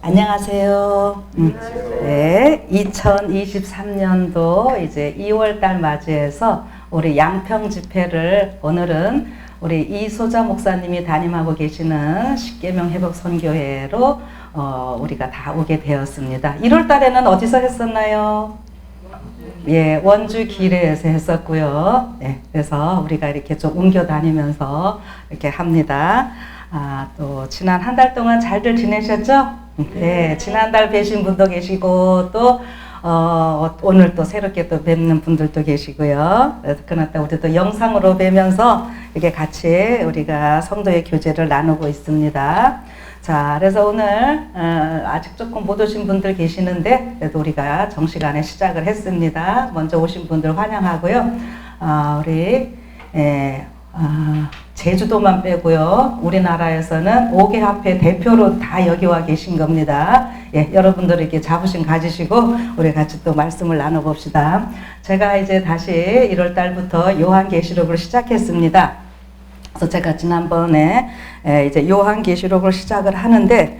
안녕하세요. 네, 2023년도 이제 2월달 맞이해서 우리 양평 집회를 오늘은 우리 이소자 목사님이 담임하고 계시는 십계명 회복 선교회로 우리가 다 오게 되었습니다. 1월달에는 어디서 했었나요? 예, 원주 기례에서 했었고요. 예, 그래서 우리가 이렇게 좀 옮겨 다니면서 이렇게 합니다. 또 지난 한 달 동안 잘들 지내셨죠? 네, 지난달 뵈신 분도 계시고 또 오늘 또 새롭게 또 뵙는 분들도 계시고요. 그러나 우리도 영상으로 뵈면서 이렇게 같이 우리가 성도의 교제를 나누고 있습니다. 자, 그래서 오늘 아직 조금 못 오신 분들 계시는데 그래도 우리가 정시간에 시작을 했습니다. 먼저 오신 분들 환영하고요. 우리 제주도만 빼고요. 우리나라에서는 5개 합회 대표로 다 여기 와 계신 겁니다. 예, 여러분들 이렇게 자부심 가지시고 우리 같이 또 말씀을 나눠봅시다. 제가 이제 다시 1월 달부터 요한계시록을 시작했습니다. 그래서 제가 지난번에 이제 요한계시록을 시작을 하는데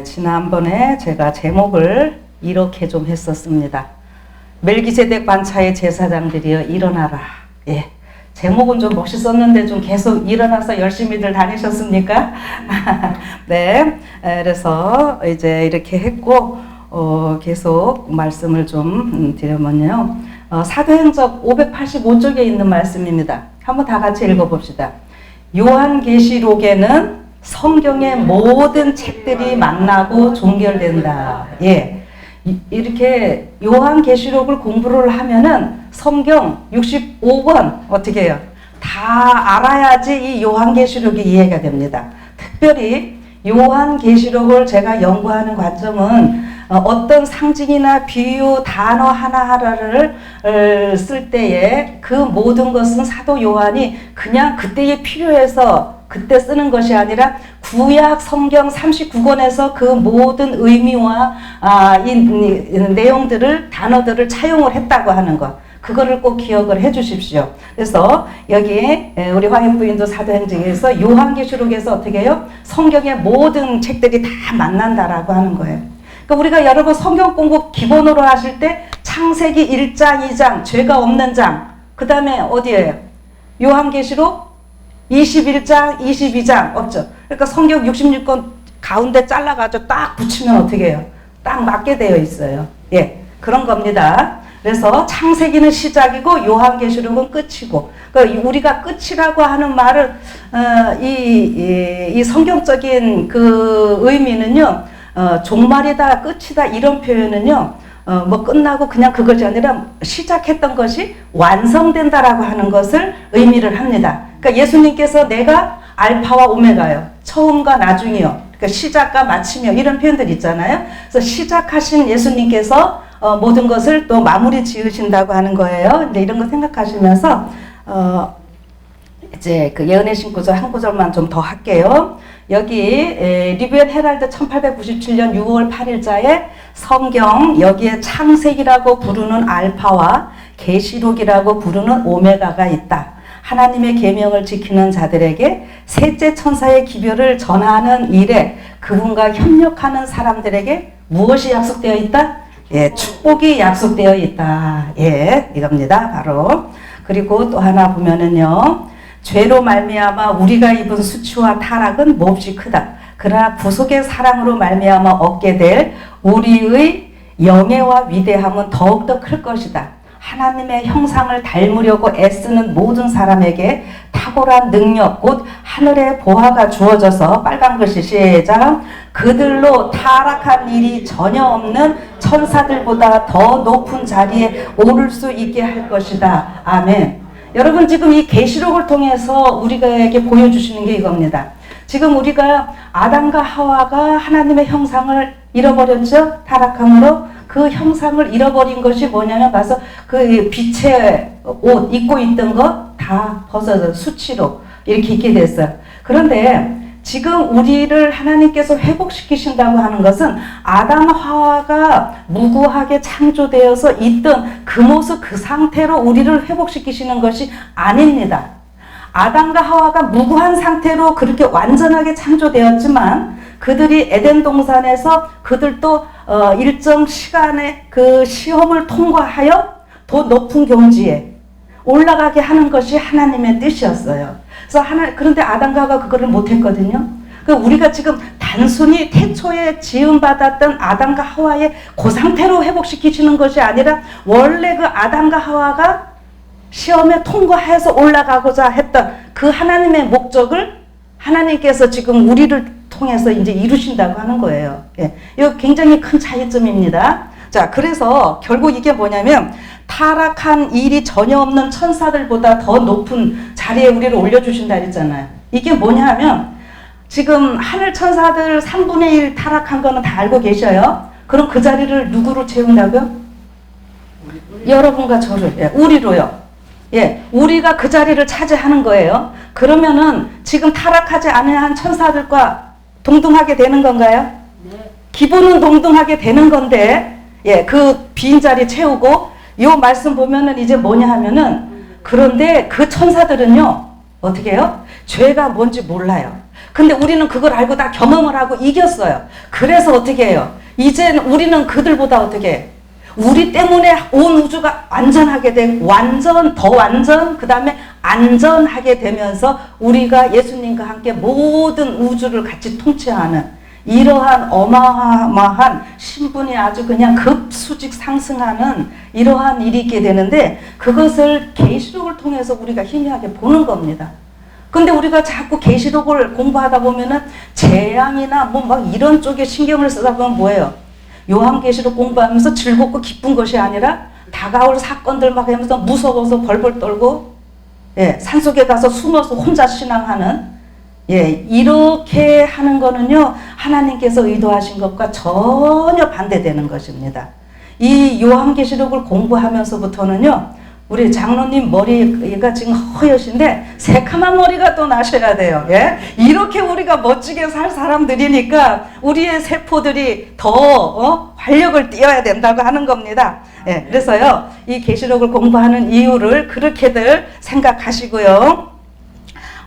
지난번에 제가 제목을 이렇게 좀 했었습니다. 멜기세덱 반차의 제사장들이여 일어나라. 예. 제목은 좀 멋있었는데 좀 계속 일어나서 열심히들 다니셨습니까? 네. 그래서 이제 이렇게 했고, 계속 말씀을 좀 드리면요. 사도행전 585쪽에 있는 말씀입니다. 한번 다 같이 읽어봅시다. 요한계시록에는 성경의 모든 책들이 만나고 종결된다. 예. 이렇게 요한계시록을 공부를 하면은 성경 65권 어떻게 해요? 다 알아야지 이 요한계시록이 이해가 됩니다. 특별히 요한계시록을 제가 연구하는 관점은 어떤 상징이나 비유, 단어 하나하나를 쓸 때에 그 모든 것은 사도 요한이 그냥 그때에 필요해서 그때 쓰는 것이 아니라 구약 성경 39권에서 그 모든 의미와 이 내용들을 단어들을 차용을 했다고 하는 것. 그거를 꼭 기억을 해 주십시오. 그래서 여기 우리 화인부인도 사도행전에서 요한계시록에서 어떻게 해요? 성경의 모든 책들이 다 만난다라고 하는 거예요. 그러니까 우리가 여러분 성경 공부 기본으로 하실 때 창세기 1장, 2장, 죄가 없는 장. 그 다음에 어디예요? 요한계시록 21장, 22장 없죠. 그러니까 성경 66권 가운데 잘라가지고 딱 붙이면 어떻게 해요? 딱 맞게 되어 있어요. 예, 그런 겁니다. 그래서 창세기는 시작이고 요한계시록은 끝이고, 그러니까 우리가 끝이라고 하는 말을 이 성경적인 그 의미는요, 종말이다, 끝이다 이런 표현은요, 뭐 끝나고 그냥 그것이 아니라 시작했던 것이 완성된다라고 하는 것을 의미를 합니다. 그러니까 예수님께서 내가 알파와 오메가요, 처음과 나중이요, 그러니까 시작과 마침이요 이런 표현들 있잖아요. 그래서 시작하신 예수님께서 모든 것을 또 마무리 지으신다고 하는 거예요. 근데 이런 거 생각하시면서 이제 그 예언의 신구절 한 구절만 좀 더 할게요. 여기 리뷰 앤 헤럴드 1897년 6월 8일자에 성경 여기에 창세기라고 부르는 알파와 계시록이라고 부르는 오메가가 있다. 하나님의 계명을 지키는 자들에게 셋째 천사의 기별을 전하는 일에 그분과 협력하는 사람들에게 무엇이 약속되어 있다? 예, 축복이 약속되어 있다. 예, 이겁니다. 바로. 그리고 또 하나 보면은요. 죄로 말미암아 우리가 입은 수치와 타락은 몹시 크다. 그러나 구속의 사랑으로 말미암아 얻게 될 우리의 영예와 위대함은 더욱더 클 것이다. 하나님의 형상을 닮으려고 애쓰는 모든 사람에게 탁월한 능력, 곧 하늘의 보화가 주어져서 빨간 글씨 시작. 그들로 타락한 일이 전혀 없는 천사들보다 더 높은 자리에 오를 수 있게 할 것이다. 아멘. 여러분 지금 이 계시록을 통해서 우리에게 보여주시는 게 이겁니다. 지금 우리가 아담과 하와가 하나님의 형상을 잃어버렸죠? 타락함으로. 그 형상을 잃어버린 것이 뭐냐면 가서 그 빛의 옷 입고 있던 거 다 벗어서 수치로 이렇게 입게 됐어요. 그런데 지금 우리를 하나님께서 회복시키신다고 하는 것은 아담 하와가 무고하게 창조되어서 있던 그 모습 그 상태로 우리를 회복시키시는 것이 아닙니다. 아담과 하와가 무고한 상태로 그렇게 완전하게 창조되었지만 그들이 에덴 동산에서 그들도 일정 시간의 그 시험을 통과하여 더 높은 경지에 올라가게 하는 것이 하나님의 뜻이었어요. 그래서 그런데 아담과 하와가 그거를 못했거든요. 우리가 지금 단순히 태초에 지음받았던 아담과 하와의 그 상태로 회복시키시는 것이 아니라 원래 그 아담과 하와가 시험에 통과해서 올라가고자 했던 그 하나님의 목적을 하나님께서 지금 우리를 통해서 이제 이루신다고 하는 거예요. 예. 이거 굉장히 큰 차이점입니다. 자, 그래서 결국 이게 뭐냐면 타락한 일이 전혀 없는 천사들보다 더 높은 자리에 우리를 올려주신다 했잖아요. 이게 뭐냐 하면 지금 하늘 천사들 3분의 1 타락한 거는 다 알고 계셔요. 그럼 그 자리를 누구로 채운다고요? 여러분과 저를, 예, 우리로요. 예, 우리가 그 자리를 차지하는 거예요. 그러면은 지금 타락하지 않은 천사들과 동등하게 되는 건가요? 네. 기본은 동등하게 되는 건데, 예, 그 빈 자리 채우고, 요 말씀 보면은 이제 뭐냐 하면은, 그런데 그 천사들은요, 어떻게 해요? 죄가 뭔지 몰라요. 근데 우리는 그걸 알고 다 경험을 하고 이겼어요. 그래서 어떻게 해요? 이제 우리는 그들보다 어떻게 해요? 우리 때문에 온 우주가 완전하게 되고 더 완전, 그 다음에 안전하게 되면서 우리가 예수님과 함께 모든 우주를 같이 통치하는 이러한 어마어마한 신분이 아주 그냥 급수직 상승하는 이러한 일이 있게 되는데 그것을 계시록을 통해서 우리가 희미하게 보는 겁니다. 근데 우리가 자꾸 계시록을 공부하다 보면은 재앙이나 뭐 막 이런 쪽에 신경을 쓰다 보면 뭐예요? 요한계시록 공부하면서 즐겁고 기쁜 것이 아니라 다가올 사건들 막 하면서 무서워서 벌벌 떨고, 예, 산속에 가서 숨어서 혼자 신앙하는, 예, 이렇게 하는 거는요, 하나님께서 의도하신 것과 전혀 반대되는 것입니다. 이 요한계시록을 공부하면서부터는요, 우리 장로님 머리가 지금 허여신데 새카만 머리가 또 나셔야 돼요. 예? 이렇게 우리가 멋지게 살 사람들이니까 우리의 세포들이 더 활력을 띄어야 된다고 하는 겁니다. 예, 그래서요, 이 계시록을 공부하는 이유를 그렇게들 생각하시고요.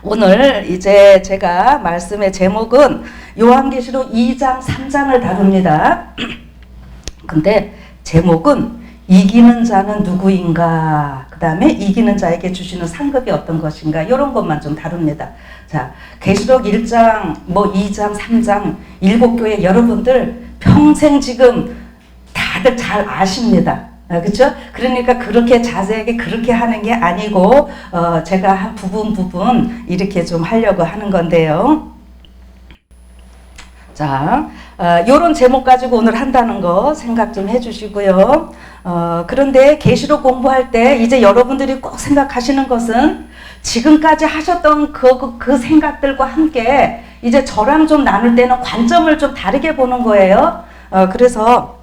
오늘 이제 제가 말씀의 제목은 요한계시록 2장, 3장을 다룹니다. 근데 제목은 이기는 자는 누구인가, 그 다음에 이기는 자에게 주시는 상급이 어떤 것인가, 이런 것만 좀 다룹니다. 자, 계시록 1장, 뭐 2장, 3장, 7교회 여러분들 평생 지금 다들 잘 아십니다. 그렇죠? 그러니까 그렇게 자세하게 그렇게 하는 게 아니고 제가 한 부분 이렇게 좀 하려고 하는 건데요. 자, 요런 제목 가지고 오늘 한다는 거 생각 좀 해주시고요. 그런데 계시록 공부할 때 이제 여러분들이 꼭 생각하시는 것은 지금까지 하셨던 그 생각들과 함께 이제 저랑 좀 나눌 때는 관점을 좀 다르게 보는 거예요. 그래서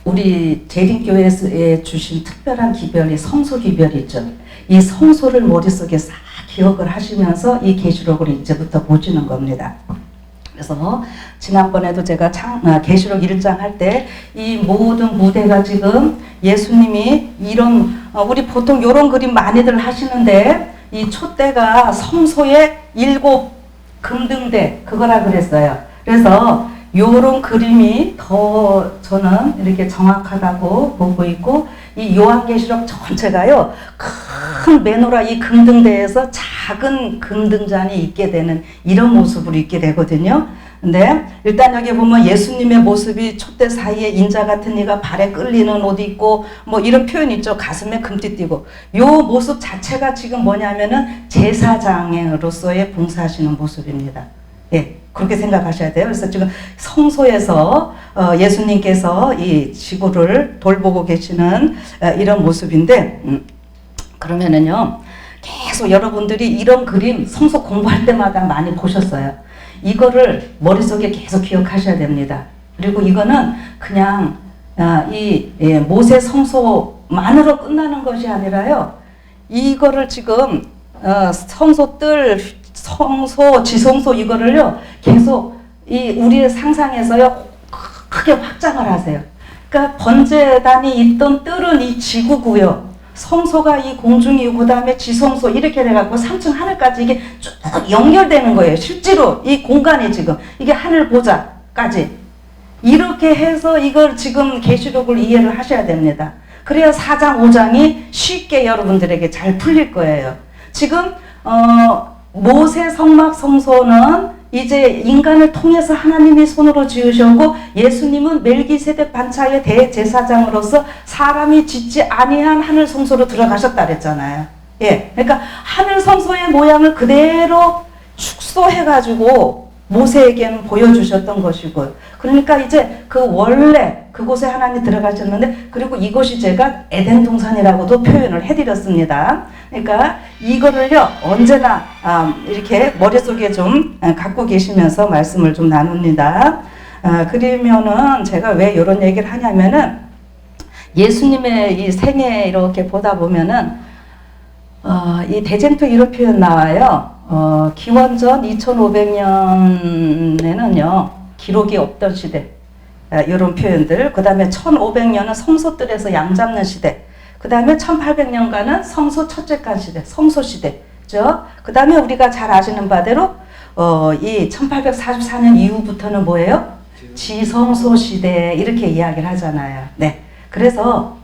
우리 재림교회에 주신 특별한 기별이 성소 기별이 있죠. 이 성소를 머릿속에 싹 기억을 하시면서 이 계시록을 이제부터 보시는 겁니다. 그래서 지난번에도 제가 계시록 1장 할 때 이 모든 무대가 지금 예수님이 이런 우리 보통 이런 그림 많이들 하시는데 이 촛대가 성소의 7 금등대 그거라 그랬어요. 그래서 요런 그림이 더 저는 이렇게 정확하다고 보고 있고 이 요한계시록 전체가요 큰 메노라 이 금등대에서 작은 금등잔이 있게 되는 이런 모습으로 있게 되거든요. 근데 일단 여기 보면 예수님의 모습이 촛대 사이에 인자 같은 이가 발에 끌리는 옷 입고 뭐 이런 표현 있죠. 가슴에 금띠 띠고 요 모습 자체가 지금 뭐냐면은 제사장으로서의 봉사하시는 모습입니다. 예, 그렇게 생각하셔야 돼요. 그래서 지금 성소에서 예수님께서 이 지구를 돌보고 계시는 이런 모습인데 그러면은요 계속 여러분들이 이런 그림 성소 공부할 때마다 많이 보셨어요. 이거를 머릿속에 계속 기억하셔야 됩니다. 그리고 이거는 그냥 모세 성소만으로 끝나는 것이 아니라요. 이거를 지금 성소 뜰, 성소, 지성소 이거를요 계속 우리의 상상에서요 크게 확장을 하세요. 그러니까 번제단이 있던 뜰은 이 지구고요. 성소가 이 공중이고 그다음에 지성소 이렇게 돼갖고 3층 하늘까지 이게 쭉 연결되는 거예요. 실제로 이 공간이 지금 이게 하늘 보좌까지 이렇게 해서 이걸 지금 계시록을 이해를 하셔야 됩니다. 그래야 4장 5장이 쉽게 여러분들에게 잘 풀릴 거예요. 지금 모세 성막 성소는 이제 인간을 통해서 하나님이 손으로 지으셨고 예수님은 멜기세덱 반차의 대제사장으로서 사람이 짓지 아니한 하늘 성소로 들어가셨다 그랬잖아요. 예, 그러니까 하늘 성소의 모양을 그대로 축소해가지고 모세에게는 보여주셨던 것이고요. 그러니까 이제 그 원래 그곳에 하나님이 들어가셨는데 그리고 이곳이 제가 에덴 동산이라고도 표현을 해드렸습니다. 그러니까 이거를요 언제나 이렇게 머릿속에 좀 갖고 계시면서 말씀을 좀 나눕니다. 그러면은 제가 왜 이런 얘기를 하냐면은 예수님의 이 생애 이렇게 보다 보면은 이 대쟁투 이런 표현 나와요. 기원전 2500년에는요 기록이 없던 시대 이런 표현들, 그 다음에 1500년은 성소뜰에서 양 잡는 시대, 그 다음에 1800년간은 성소 첫째간 시대, 성소 시대죠. 그 다음에 우리가 잘 아시는 바대로 이 1844년 이후부터는 뭐예요? 지성소 시대 이렇게 이야기를 하잖아요. 네, 그래서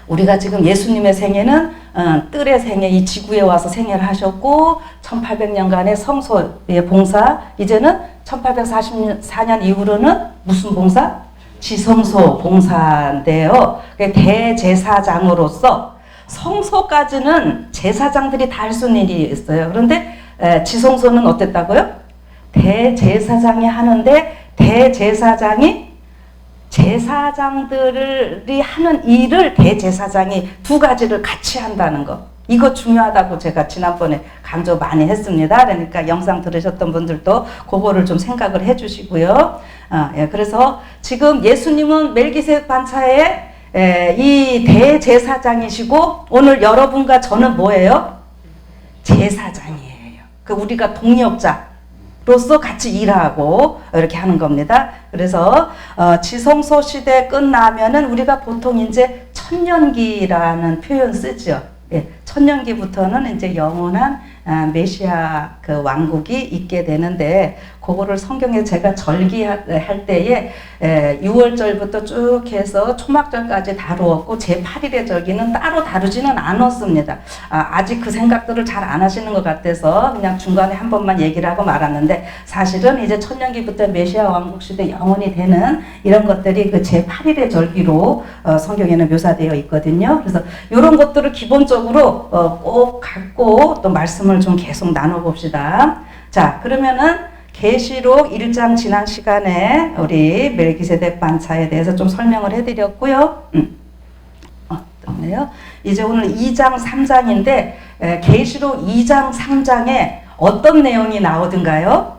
우리가 지금 예수님의 생애는 뜰의 생애, 이 지구에 와서 생애를 하셨고 1800년간의 성소의 봉사, 이제는 1844년 이후로는 무슨 봉사? 지성소 봉사인데요. 대제사장으로서 성소까지는 제사장들이 다 할 수 있는 일이 있어요. 그런데 지성소는 어땠다고요? 대제사장이 하는데 대제사장이 제사장들이 하는 일을 대제사장이 두 가지를 같이 한다는 거. 이거 중요하다고 제가 지난번에 강조 많이 했습니다. 그러니까 영상 들으셨던 분들도 그거를 좀 생각을 해 주시고요. 예, 그래서 지금 예수님은 멜기세덱 반차의 이 대제사장이시고 오늘 여러분과 저는 뭐예요? 제사장이에요. 그 우리가 동역자. 로서 같이 일하고 이렇게 하는 겁니다. 그래서 지성소 시대 끝나면은 우리가 보통 이제 천년기라는 표현 쓰죠. 예, 천년기부터는 이제 영원한 메시아 그 왕국이 있게 되는데 그거를 성경에 제가 절기할 때에 6월절부터 쭉 해서 초막절까지 다루었고 제8일의 절기는 따로 다루지는 않았습니다. 아직 그 생각들을 잘 안 하시는 것 같아서 그냥 중간에 한 번만 얘기를 하고 말았는데 사실은 이제 천년기부터 메시아 왕국 시대 영원히 되는 이런 것들이 그 제8일의 절기로 성경에는 묘사되어 있거든요. 그래서 이런 것들을 기본적으로 꼭 갖고 또 말씀을 좀 계속 나눠봅시다. 자, 그러면은 계시록 1장 지난 시간에 우리 멜기세덱 반차에 대해서 좀 설명을 해드렸고요. 이제 오늘 2장 3장인데 계시록 2장 3장에 어떤 내용이 나오던가요?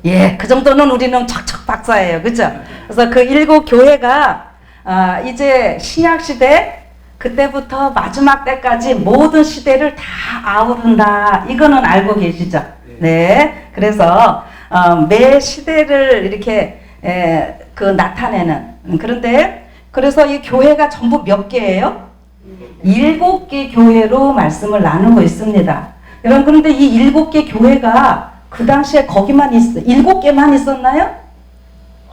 예, 그 정도는 우리는 척척 박사예요. 그죠? 그래서 그 7교회가 이제 신약시대 그때부터 마지막 때까지 모든 시대를 다 아우른다. 이거는 알고 계시죠? 네. 그래서 매 시대를 이렇게 나타내는. 그런데 그래서 이 교회가 전부 몇 개예요? 7개 교회로 말씀을 나누고 있습니다. 여러분, 그런데 이 7개 교회가 그 당시에 거기만 7개만 있었나요?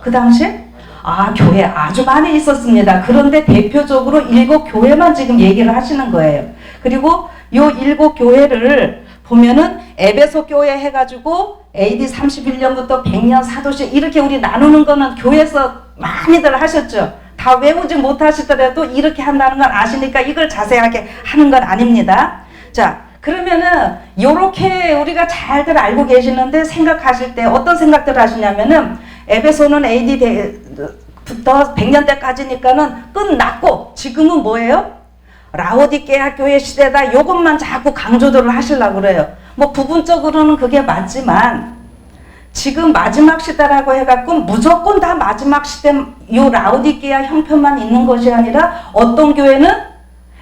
그 당시에? 교회 아주 많이 있었습니다. 그런데 대표적으로 7교회만 지금 얘기를 하시는 거예요. 그리고 요 7교회를 보면은 에베소 교회 해가지고 AD 31년부터 100년 사도시 이렇게 우리 나누는 거는 교회에서 많이들 하셨죠. 다 외우지 못하시더라도 이렇게 한다는 건 아시니까 이걸 자세하게 하는 건 아닙니다. 자, 그러면은 요렇게 우리가 잘들 알고 계시는데 생각하실 때 어떤 생각들을 하시냐면은 에베소는 AD부터 100년 때까지니까는 끝났고 지금은 뭐예요? 라오디게아 교회 시대다. 요것만 자꾸 강조들을 하시려고 그래요. 뭐 부분적으로는 그게 맞지만 지금 마지막 시대라고 해갖고 무조건 다 마지막 시대 요 라오디게아 형편만 있는 것이 아니라 어떤 교회는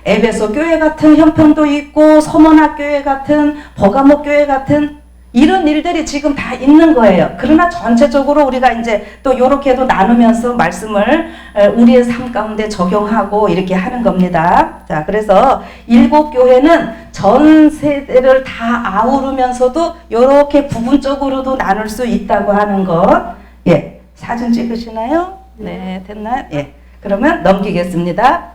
에베소 교회 같은 형편도 있고 서머나 교회 같은 버가모 교회 같은 이런 일들이 지금 다 있는 거예요. 그러나 전체적으로 우리가 이제 또 요렇게도 나누면서 말씀을 우리의 삶 가운데 적용하고 이렇게 하는 겁니다. 자, 그래서 일곱 교회는 전 세대를 다 아우르면서도 요렇게 부분적으로도 나눌 수 있다고 하는 것. 예. 사진 찍으시나요? 네, 됐나요? 예. 그러면 넘기겠습니다.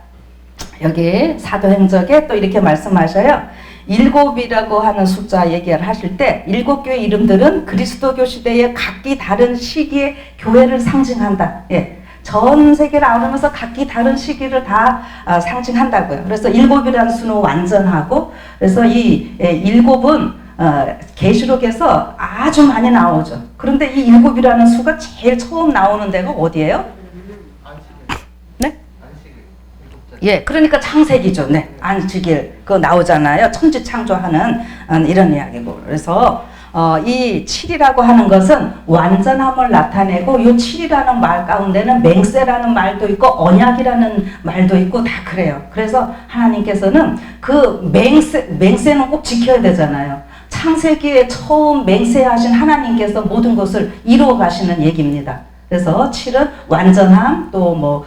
여기 사도행적에 또 이렇게 말씀하셔요. 일곱이라고 하는 숫자 얘기를 하실 때 일곱 교회 이름들은 그리스도교 시대의 각기 다른 시기의 교회를 상징한다. 예. 전 세계를 아우르면서 각기 다른 시기를 다 상징한다고요. 그래서 일곱이라는 수는 완전하고, 그래서 이 일곱은 계시록에서 아주 많이 나오죠. 그런데 이 일곱이라는 수가 제일 처음 나오는 데가 어디예요? 예, 그러니까 창세기죠. 네, 안식일 그거 나오잖아요. 천지 창조하는 이런 이야기고. 그래서 이 7이라고 하는 것은 완전함을 나타내고, 이 7이라는 말 가운데는 맹세라는 말도 있고 언약이라는 말도 있고 다 그래요. 그래서 하나님께서는 그 맹세는 꼭 지켜야 되잖아요. 창세기에 처음 맹세하신 하나님께서 모든 것을 이루어 가시는 얘기입니다. 그래서 7은 완전함, 또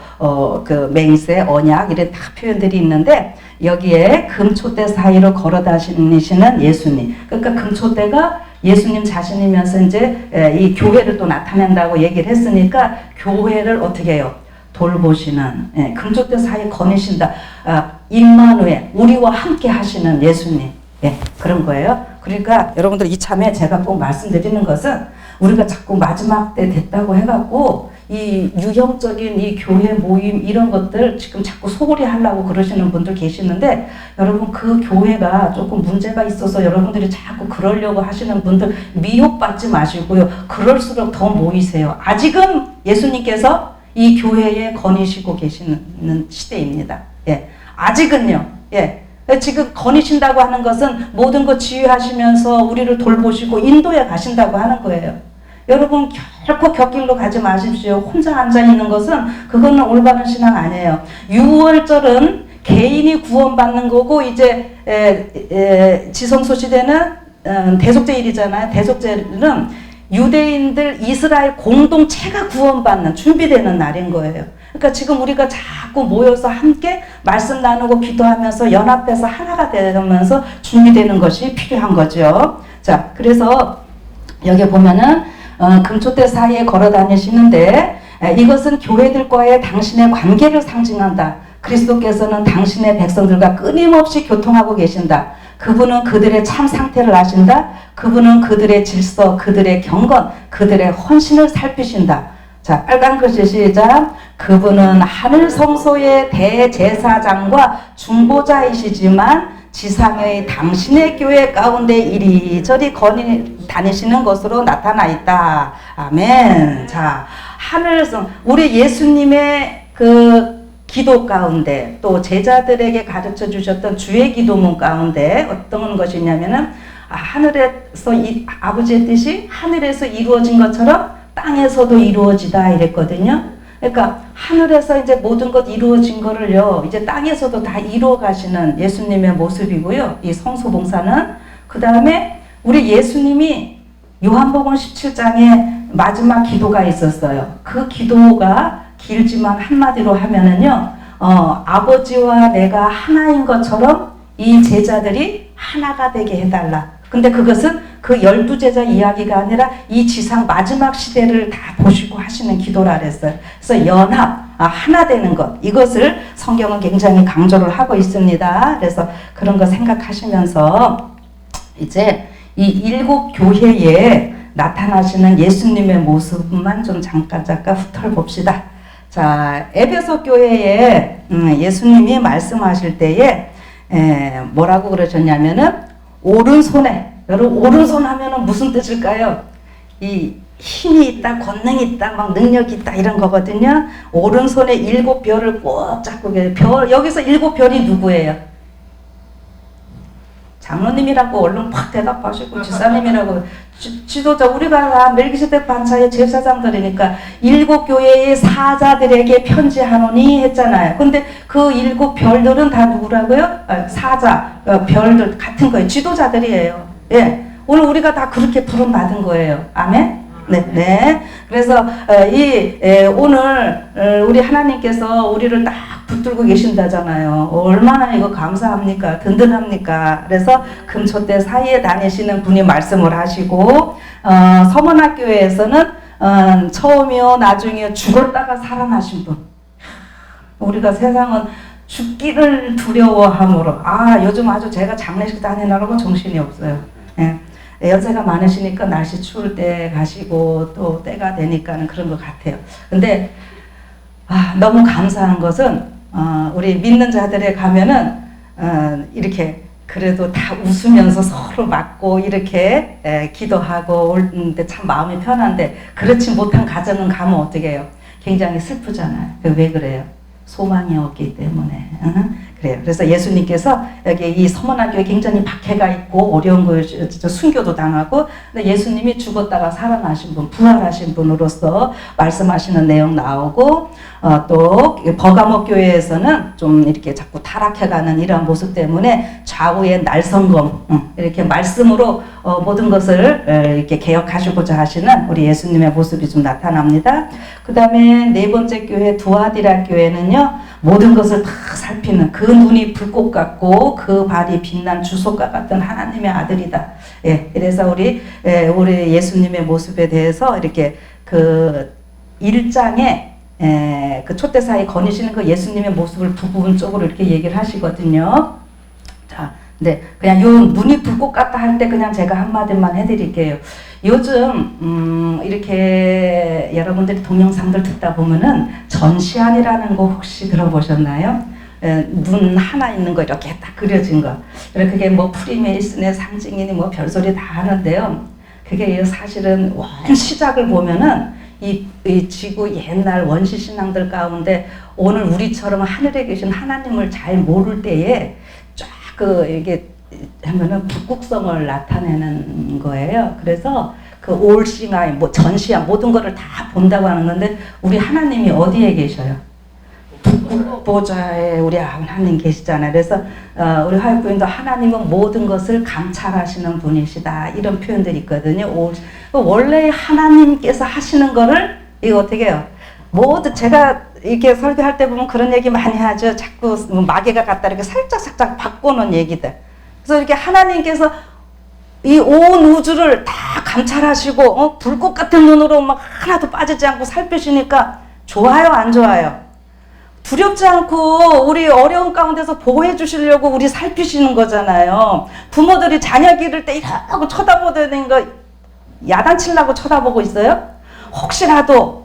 그 맹세, 언약 이런 다 표현들이 있는데, 여기에 금초대 사이로 걸어 다니시는 예수님. 그러니까 금초대가 예수님 자신이면서 이제 이 교회를 또 나타낸다고 얘기를 했으니까 교회를 어떻게 해요? 돌보시는, 금초대 사이에 거니신다. 임마누엘, 우리와 함께 하시는 예수님. 예, 그런 거예요. 그러니까 여러분들 이참에 제가 꼭 말씀드리는 것은, 우리가 자꾸 마지막 때 됐다고 해갖고 이 유형적인 이 교회 모임 이런 것들 지금 자꾸 소홀히 하려고 그러시는 분들 계시는데, 여러분 그 교회가 조금 문제가 있어서 여러분들이 자꾸 그러려고 하시는 분들 미혹받지 마시고요. 그럴수록 더 모이세요. 아직은 예수님께서 이 교회에 거니시고 계시는 시대입니다. 예, 아직은요. 예. 지금 거니신다고 하는 것은 모든 것 지휘하시면서 우리를 돌보시고 인도에 가신다고 하는 거예요. 여러분 결코 곁길로 가지 마십시오. 혼자 앉아있는 것은 그거는 올바른 신앙 아니에요. 6월절은 개인이 구원받는 거고, 이제 지성소 시대는 대속제일이잖아요. 대속제일은 유대인들 이스라엘 공동체가 구원받는 준비되는 날인 거예요. 그러니까 지금 우리가 자꾸 모여서 함께 말씀 나누고 기도하면서 연합해서 하나가 되면서 준비되는 것이 필요한 거죠. 자, 그래서 여기 보면은 금초대 사이에 걸어 다니시는데, 이것은 교회들과의 당신의 관계를 상징한다. 그리스도께서는 당신의 백성들과 끊임없이 교통하고 계신다. 그분은 그들의 참 상태를 아신다. 그분은 그들의 질서, 그들의 경건, 그들의 헌신을 살피신다. 자, 빨간 글씨 시작. 그분은 하늘 성소의 대제사장과 중보자이시지만 지상의 당신의 교회 가운데 이리저리 다니시는 것으로 나타나 있다. 아멘. 자, 하늘성, 우리 예수님의 그 기도 가운데, 또 제자들에게 가르쳐 주셨던 주의 기도문 가운데 어떤 것이냐면은, 하늘에서 아버지의 뜻이 하늘에서 이루어진 것처럼 땅에서도 이루어지다 이랬거든요. 그러니까 하늘에서 이제 모든 것 이루어진 거를요, 이제 땅에서도 다 이루어 가시는 예수님의 모습이고요. 이 성소봉사는. 그 다음에 우리 예수님이 요한복음 17장에 마지막 기도가 있었어요. 그 기도가 길지만 한마디로 하면은요, 아버지와 내가 하나인 것처럼 이 제자들이 하나가 되게 해달라. 근데 그것은 그 12제자 이야기가 아니라 이 지상 마지막 시대를 다 보시고 하시는 기도라 그랬어요. 그래서 연합, 하나 되는 것, 이것을 성경은 굉장히 강조를 하고 있습니다. 그래서 그런 거 생각하시면서 이제 이 일곱 교회에 나타나시는 예수님의 모습만 좀 잠깐 훑어봅시다. 자, 에베소 교회에 예수님이 말씀하실 때에 뭐라고 그러셨냐면은, 오른손에, 여러분 오른손 하면은 무슨 뜻일까요? 이 힘이 있다, 권능이 있다, 막 능력이 있다 이런 거거든요. 오른손에 7별을 꼭 잡고 계세요. 별, 여기서 7별이 누구예요? 장로님이라고 얼른 팍 대답하시고, 지사님이라고, 지도자, 우리가 멜기세덱 반차의 제사장들이니까 7교회의 사자들에게 편지하노니 했잖아요. 근데 그 7별들은 다 누구라고요? 사자, 별들 같은 거예요. 지도자들이에요. 예. 오늘 우리가 다 그렇게 부름 받은 거예요. 아멘. 네, 네. 그래서 오늘 우리 하나님께서 우리를 딱 붙들고 계신다잖아요. 얼마나 이거 감사합니까? 든든합니까? 그래서 금초대 사이에 다니시는 분이 말씀을 하시고 서문학교에서는 처음이요 나중이요 죽었다가 살아나신 분. 우리가 세상은 죽기를 두려워함으로 요즘 아주 제가 장례식 다니느라고 정신이 없어요. 예. 연세가 많으시니까 날씨 추울 때 가시고 또 때가 되니까는 그런 것 같아요. 근데 너무 감사한 것은 우리 믿는 자들에 가면은 이렇게 그래도 다 웃으면서 서로 맞고 이렇게 기도하고 오는데 참 마음이 편한데 그렇지 못한 가정은 가면 어떻게 해요? 굉장히 슬프잖아요. 왜 그래요? 소망이 없기 때문에. 그래요. 그래서 예수님께서 여기 이 서문학교에 굉장히 박해가 있고 어려운 거 순교도 당하고 근데 예수님이 죽었다가 살아나신 분, 부활하신 분으로서 말씀하시는 내용 나오고 또 버가모 교회에서는 좀 이렇게 자꾸 타락해가는 이러한 모습 때문에 좌우의 날성검 이렇게 말씀으로 모든 것을 이렇게 개혁하시고자 하시는 우리 예수님의 모습이 좀 나타납니다. 그 다음에 네 번째 교회 두아디라 교회는요 모든 것을 다 살피는 그 눈이 불꽃 같고 그 발이 빛난 주석과 같은 하나님의 아들이다. 예, 그래서 우리 예수님의 모습에 대해서 이렇게 그 1장에 그 촛대사에 거니시는 그 예수님의 모습을 부분적으로 이렇게 얘기를 하시거든요. 자, 네, 그냥 요 눈이 불꽃 같다 할 때 그냥 제가 한마디만 해드릴게요. 요즘 이렇게 여러분들이 동영상들 듣다 보면은 전시안이라는 거 혹시 들어보셨나요? 눈 하나 있는 거 이렇게 딱 그려진 거. 그게 뭐 프리메이슨의 상징이니 뭐 별소리 다 하는데요. 그게 사실은 원 시작을 보면은 이 지구 옛날 원시 신앙들 가운데 오늘 우리처럼 하늘에 계신 하나님을 잘 모를 때에 쫙 이게 하면은 북극성을 나타내는 거예요. 그래서 그 올싱아이 뭐 전시야 모든 거를 다 본다고 하는 건데 우리 하나님이 어디에 계셔요? 북극보좌에 우리 하나님 계시잖아요. 그래서 우리 화요부인도 하나님은 모든 것을 감찰하시는 분이시다 이런 표현들이 있거든요. 원래 하나님께서 하시는 거를 이거 어떻게 해요? 모두 제가 이렇게 설교할 때 보면 그런 얘기 많이 하죠. 자꾸 마개가 갖다 이렇게 살짝 바꿔놓은 얘기들. 그래서 이렇게 하나님께서 이 온 우주를 다 감찰하시고 불꽃 같은 눈으로 막 하나도 빠지지 않고 살피시니까 좋아요, 안 좋아요? 두렵지 않고 우리 어려운 가운데서 보호해 주시려고 우리 살피시는 거잖아요. 부모들이 자녀 기를 때 이러고 쳐다보는 거 야단치려고 쳐다보고 있어요? 혹시라도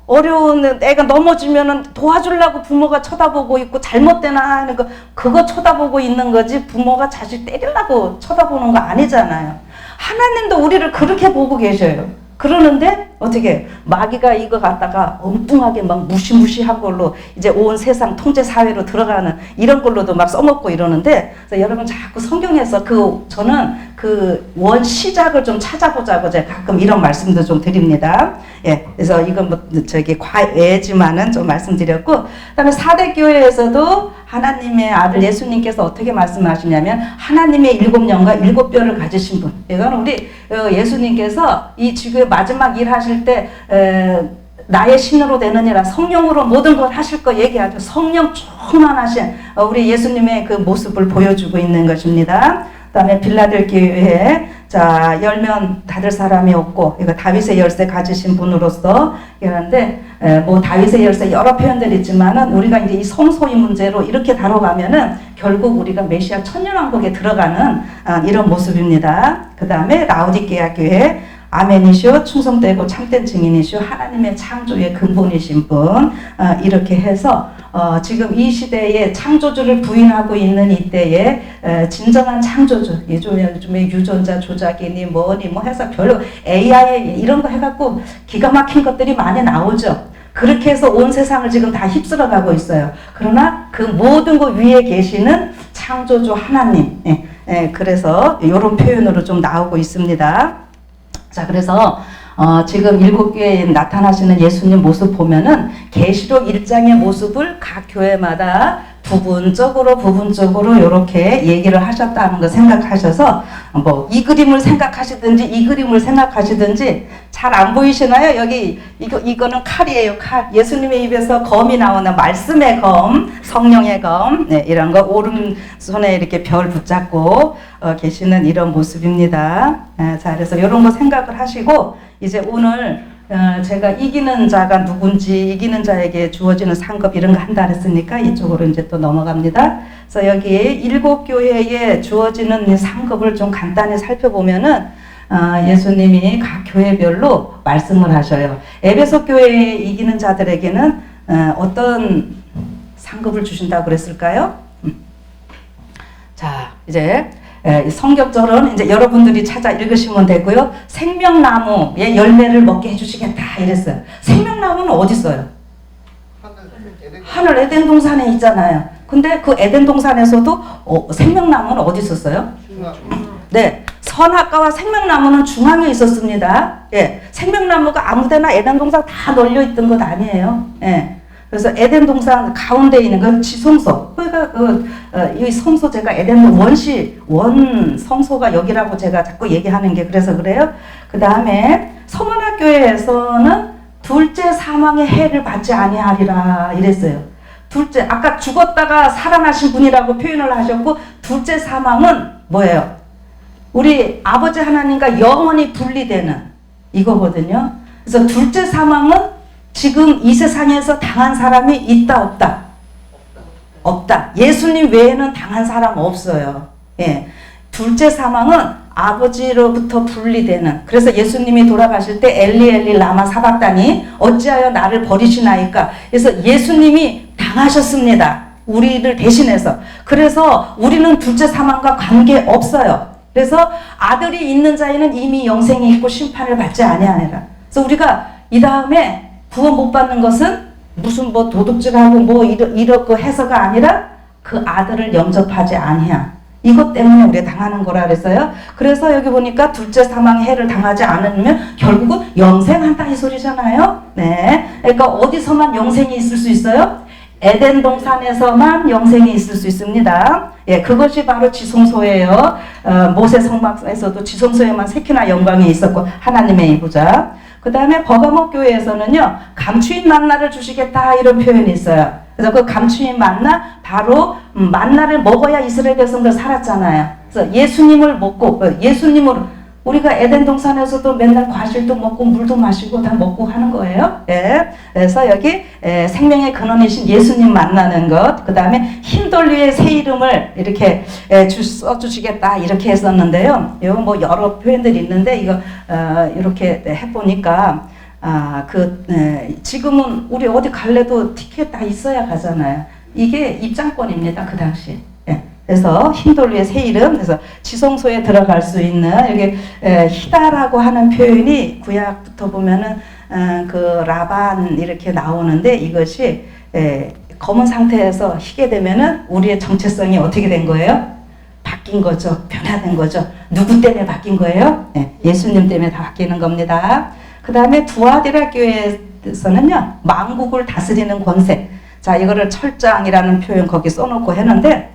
어려운 애가 넘어지면은 도와주려고 부모가 쳐다보고 있고 잘못되나 하는 거 그거 쳐다보고 있는 거지 부모가 자식 때리려고 쳐다보는 거 아니잖아요. 하나님도 우리를 그렇게 보고 계셔요. 그러는데 어떻게 마귀가 이거 갖다가 엉뚱하게 막 무시무시한 걸로 이제 온 세상 통제 사회로 들어가는 이런 걸로도 막 써먹고 이러는데 그래서 여러분 자꾸 성경에서 저는 그 원 시작을 좀 찾아보자고 제가 가끔 이런 말씀도 좀 드립니다. 예, 그래서 이건 뭐 과외지만은 좀 말씀드렸고 그다음에 사대교회에서도 하나님의 아들 예수님께서 어떻게 말씀하시냐면 하나님의 7영과 7뼈를 가지신 분. 이건 우리 예수님께서 이 지구의 마지막 일 하실 때 나의 신으로 되느니라 성령으로 모든 걸 하실 거 얘기하죠. 성령 충만하신 우리 예수님의 그 모습을 보여주고 있는 것입니다. 그 다음에 빌라델교회 자 열면 닫을 사람이 없고 이거 다윗의 열쇠 가지신 분으로서 이러는데 뭐 다윗의 열쇠 여러 표현들이 있지만은 우리가 이제 이 성소의 문제로 이렇게 다뤄가면은 결국 우리가 메시아 천년왕국에 들어가는 이런 모습입니다. 그 다음에 라오디게아 교회 아멘이시오 충성되고 참된 증인이시오 하나님의 창조의 근본이신 분 이렇게 해서 지금 이 시대에 창조주를 부인하고 있는 이때에 진정한 창조주 요즘에 유전자 조작이니 뭐니 뭐 해서 별로 AI 이런 거 해갖고 기가 막힌 것들이 많이 나오죠. 그렇게 해서 온 세상을 지금 다 휩쓸어 가고 있어요. 그러나 그 모든 것 위에 계시는 창조주 하나님 그래서 이런 표현으로 좀 나오고 있습니다. 자, 그래서 지금 7교회에 나타나시는 예수님 모습 보면은 계시록 1장의 모습을 각 교회마다 부분적으로 이렇게 얘기를 하셨다는 거 생각하셔서 뭐 이 그림을 생각하시든지 이 그림을 생각하시든지 잘 안 보이시나요? 여기 이거는 칼이에요. 칼. 예수님의 입에서 검이 나오는 말씀의 검, 성령의 검, 네, 이런 거 오른손에 이렇게 별 붙잡고 계시는 이런 모습입니다. 자, 그래서 이런 거 생각을 하시고 이제 오늘 제가 이기는 자가 누군지, 이기는 자에게 주어지는 상급 이런 거 한다 그랬으니까 이쪽으로 이제 또 넘어갑니다. 그래서 여기 7교회에 주어지는 상급을 좀 간단히 살펴보면은 예수님이 각 교회별로 말씀을 하셔요. 에베소 교회에 이기는 자들에게는 어떤 상급을 주신다고 그랬을까요? 자, 이제 성경절은 이제 여러분들이 찾아 읽으시면 되고요. 생명나무의 열매를 먹게 해주시겠다 이랬어요. 생명나무는 어디 있어요? 하늘 에덴 동산에 있잖아요. 근데 그 에덴 동산에서도 생명나무는 어디 있었어요? 네, 선악과와 생명나무는 중앙에 있었습니다. 예, 생명나무가 아무데나 에덴 동산 다 널려 있던 것 아니에요. 예. 그래서 에덴 동산 가운데 있는 건 지성소. 그러니까 이 성소 제가 에덴 원 성소가 여기라고 제가 자꾸 얘기하는 게 그래서 그래요. 그 다음에 서문학교회에서는 둘째 사망의 해를 받지 아니하리라 이랬어요. 둘째, 아까 죽었다가 살아나신 분이라고 표현을 하셨고, 둘째 사망은 뭐예요? 우리 아버지 하나님과 영원히 분리되는 이거거든요. 그래서 둘째 사망은 지금 이 세상에서 당한 사람이 있다 없다? 없다. 예수님 외에는 당한 사람 없어요. 예. 둘째 사망은 아버지로부터 분리되는. 그래서 예수님이 돌아가실 때 엘리 엘리 라마 사박다니 어찌하여 나를 버리시나이까. 그래서 예수님이 당하셨습니다. 우리를 대신해서. 그래서 우리는 둘째 사망과 관계없어요. 그래서 아들이 있는 자에는 이미 영생이 있고 심판을 받지 아니하니라. 그래서 우리가 이 다음에 구원 못 받는 것은 무슨 뭐 도둑질하고 뭐 이렇고 해서가 아니라 그 아들을 영접하지 아니한 이것 때문에 우리가 당하는 거라 그랬어요. 그래서 여기 보니까 둘째 사망의 해를 당하지 않으면 결국은 영생한다 이 소리잖아요. 네, 그러니까 어디서만 영생이 있을 수 있어요? 에덴 동산에서만 영생이 있을 수 있습니다. 예, 그것이 바로 지성소예요. 모세 성막에서도 지성소에만 세키나 영광이 있었고 하나님의 이부자. 그 다음에 버가모 교회에서는요, 감추인 만나를 주시겠다 이런 표현이 있어요. 그래서 그 감추인 만나, 바로 만나를 먹어야 이스라엘 백성들 살았잖아요. 그래서 예수님을 먹고, 예수님을 우리가 에덴 동산에서도 맨날 과실도 먹고 물도 마시고 다 먹고 하는 거예요. 예. 그래서 여기 생명의 근원이신 예수님 만나는 것, 그 다음에 흰돌 위에 새 이름을 이렇게 써주시겠다 이렇게 했었는데요. 이거 뭐 여러 표현들이 있는데 이거 이렇게 해보니까 지금은 우리 어디 갈래도 티켓 다 있어야 가잖아요. 이게 입장권입니다. 그 당시. 예. 그래서 흰돌 위에 새 이름, 그래서 지성소에 들어갈 수 있는 여기 히다라고 하는 표현이 구약부터 보면은 그 라반 이렇게 나오는데 이것이 검은 상태에서 희게 되면은 우리의 정체성이 어떻게 된 거예요? 바뀐 거죠. 변화된 거죠. 누구 때문에 바뀐 거예요? 예수님 때문에 다 바뀌는 겁니다. 그 다음에 두아디라 교회에서는요, 만국을 다스리는 권세. 자, 이거를 철장이라는 표현 거기 써놓고 했는데,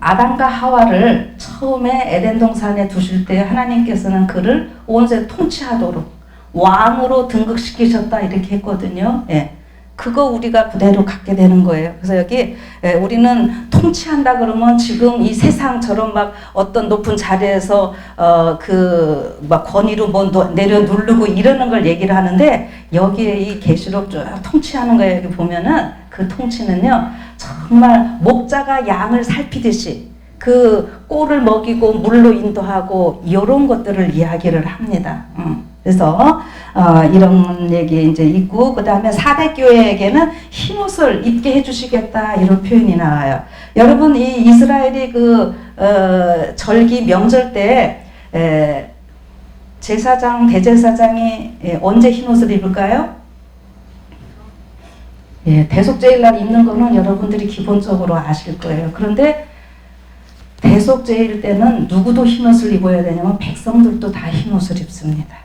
아담과 하와를 처음에 에덴 동산에 두실 때 하나님께서는 그를 온 세를 통치하도록 왕으로 등극시키셨다 이렇게 했거든요. 예. 그거 우리가 그대로 갖게 되는 거예요. 그래서 여기 우리는 통치한다 그러면 지금 이 세상처럼 막 어떤 높은 자리에서 그 막 권위로 뭐 내려 누르고 이러는 걸 얘기를 하는데 여기에 이 계시록 쭉 통치하는 거예요. 여기 보면은 그 통치는요, 정말 목자가 양을 살피듯이 그 꼴을 먹이고 물로 인도하고 이런 것들을 이야기를 합니다. 그래서 이런 얘기 이제 있고, 그 다음에 사대교회에게는 흰옷을 입게 해주시겠다 이런 표현이 나와요. 여러분, 이 이스라엘이 그 절기 명절 때 제사장 대제사장이 언제 흰옷을 입을까요? 예, 대속제일날 입는 거는 여러분들이 기본적으로 아실 거예요. 그런데 대속제일 때는 누구도 흰옷을 입어야 되냐면 백성들도 다 흰옷을 입습니다.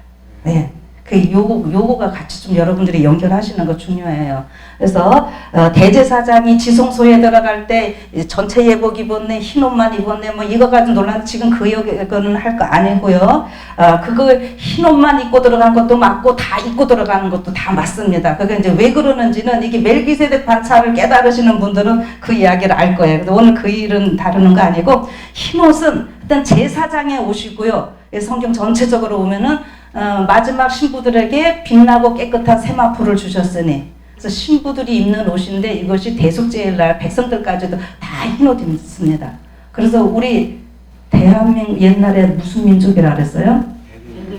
네. 요거가 같이 좀 여러분들이 연결하시는 거 중요해요. 그래서 대제사장이 지성소에 들어갈 때 전체 예복 입었네, 흰 옷만 입었네, 뭐 이거 가지고 논란, 지금 그거는 할 거 아니고요. 그거 흰 옷만 입고 들어간 것도 맞고 다 입고 들어가는 것도 다 맞습니다. 그게 이제 왜 그러는지는 이게 멜기세덱 반차를 깨달으시는 분들은 그 이야기를 알 거예요. 근데 오늘 그 일은 다루는 거 아니고, 흰 옷은 일단 제사장의 옷이고요. 성경 전체적으로 보면은 마지막 신부들에게 빛나고 깨끗한 세마포를 주셨으니, 그래서 신부들이 입는 옷인데 이것이 대속죄일날 백성들까지도 다 흰 옷 입습니다. 그래서 우리 대한민국 옛날에 무슨 민족이라 그랬어요?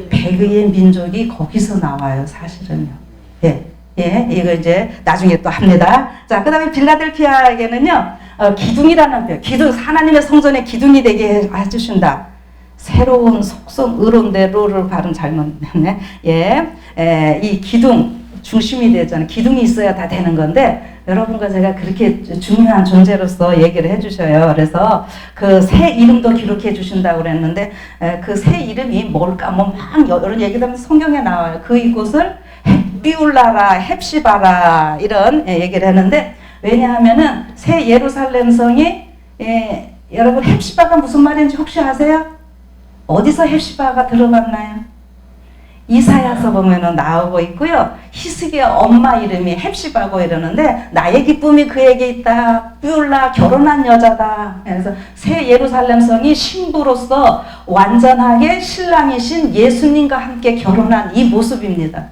백의의 민족이 거기서 나와요, 사실은요. 예, 이거 이제 나중에 또 합니다. 자, 그 다음에 빌라델피아에게는요, 기둥이라는 뼈, 기둥, 하나님의 성전에 기둥이 되게 해주신다. 새로운 속성, 의론대로를 발음 잘못했네. 이 기둥, 중심이 되잖아요. 기둥이 있어야 다 되는 건데, 여러분과 제가 그렇게 중요한 존재로서 얘기를 해주셔요. 그래서 그 새 이름도 기록해 주신다고 그랬는데, 그 새 이름이 뭘까? 뭐 막 여러 얘기들 하면 성경에 나와요. 그 이곳을 햇비울라라, 헵시바라, 이런 얘기를 했는데, 왜냐하면은 새 예루살렘 성이, 여러분 헵시바가 무슨 말인지 혹시 아세요? 어디서 헵시바가 들어갔나요? 이사야서 보면은 나오고 있고요. 히스기야 엄마 이름이 헵시바고 이러는데, 나의 기쁨이 그에게 있다. 뷰라, 결혼한 여자다. 그래서 새 예루살렘 성이 신부로서 완전하게 신랑이신 예수님과 함께 결혼한 이 모습입니다.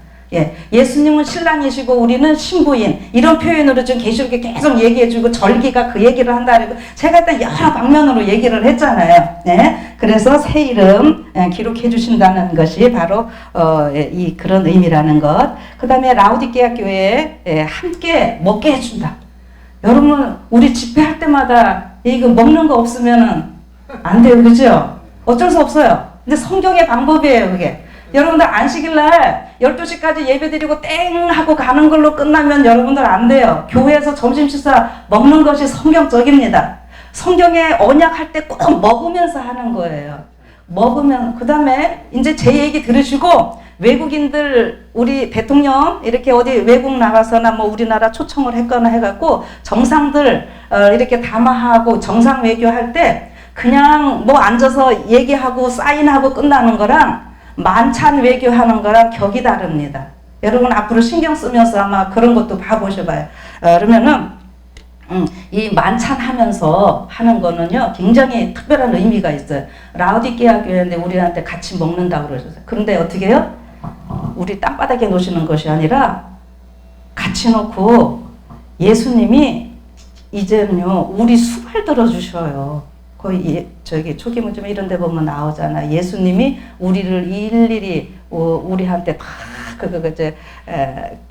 예수님은 신랑이시고 우리는 신부인, 이런 표현으로 지금 계시록에 계속 얘기해주고, 절기가 그 얘기를 한다 그러고, 제가 일단 여러 방면으로 얘기를 했잖아요. 그래서 새 이름 기록해 주신다는 것이 바로 이 그런 의미라는 것. 그 다음에 라우디게아 교회에 함께 먹게 해준다. 여러분, 우리 집회할 때마다 이거 먹는 거 없으면은 안 돼요, 그죠? 어쩔 수 없어요. 근데 성경의 방법이에요, 그게. 여러분들 안식일날 12시까지 예배드리고 땡 하고 가는 걸로 끝나면 여러분들 안 돼요. 교회에서 점심 식사 먹는 것이 성경적입니다. 성경에 언약할 때 꼭 먹으면서 하는 거예요. 먹으면, 그 다음에 이제 제 얘기 들으시고, 외국인들, 우리 대통령 이렇게 어디 외국 나가서나 뭐 우리나라 초청을 했거나 해갖고 정상들 이렇게 담화하고 정상 외교할 때 그냥 뭐 앉아서 얘기하고 사인하고 끝나는 거랑 만찬 외교하는 거랑 격이 다릅니다. 여러분 앞으로 신경 쓰면서 아마 그런 것도 봐보셔봐요. 그러면은 이 만찬 하면서 하는 거는요, 굉장히 특별한 의미가 있어요. 라우디게아 교회인데 우리한테 같이 먹는다고 그러셨어요. 그런데 어떻게 해요? 우리 땅바닥에 놓으시는 것이 아니라 같이 놓고, 예수님이 이제는요 우리 수발 들어주셔요. 거의 저기 초기문점 이런 데 보면 나오잖아. 예수님이 우리를 일일이 우리한테 다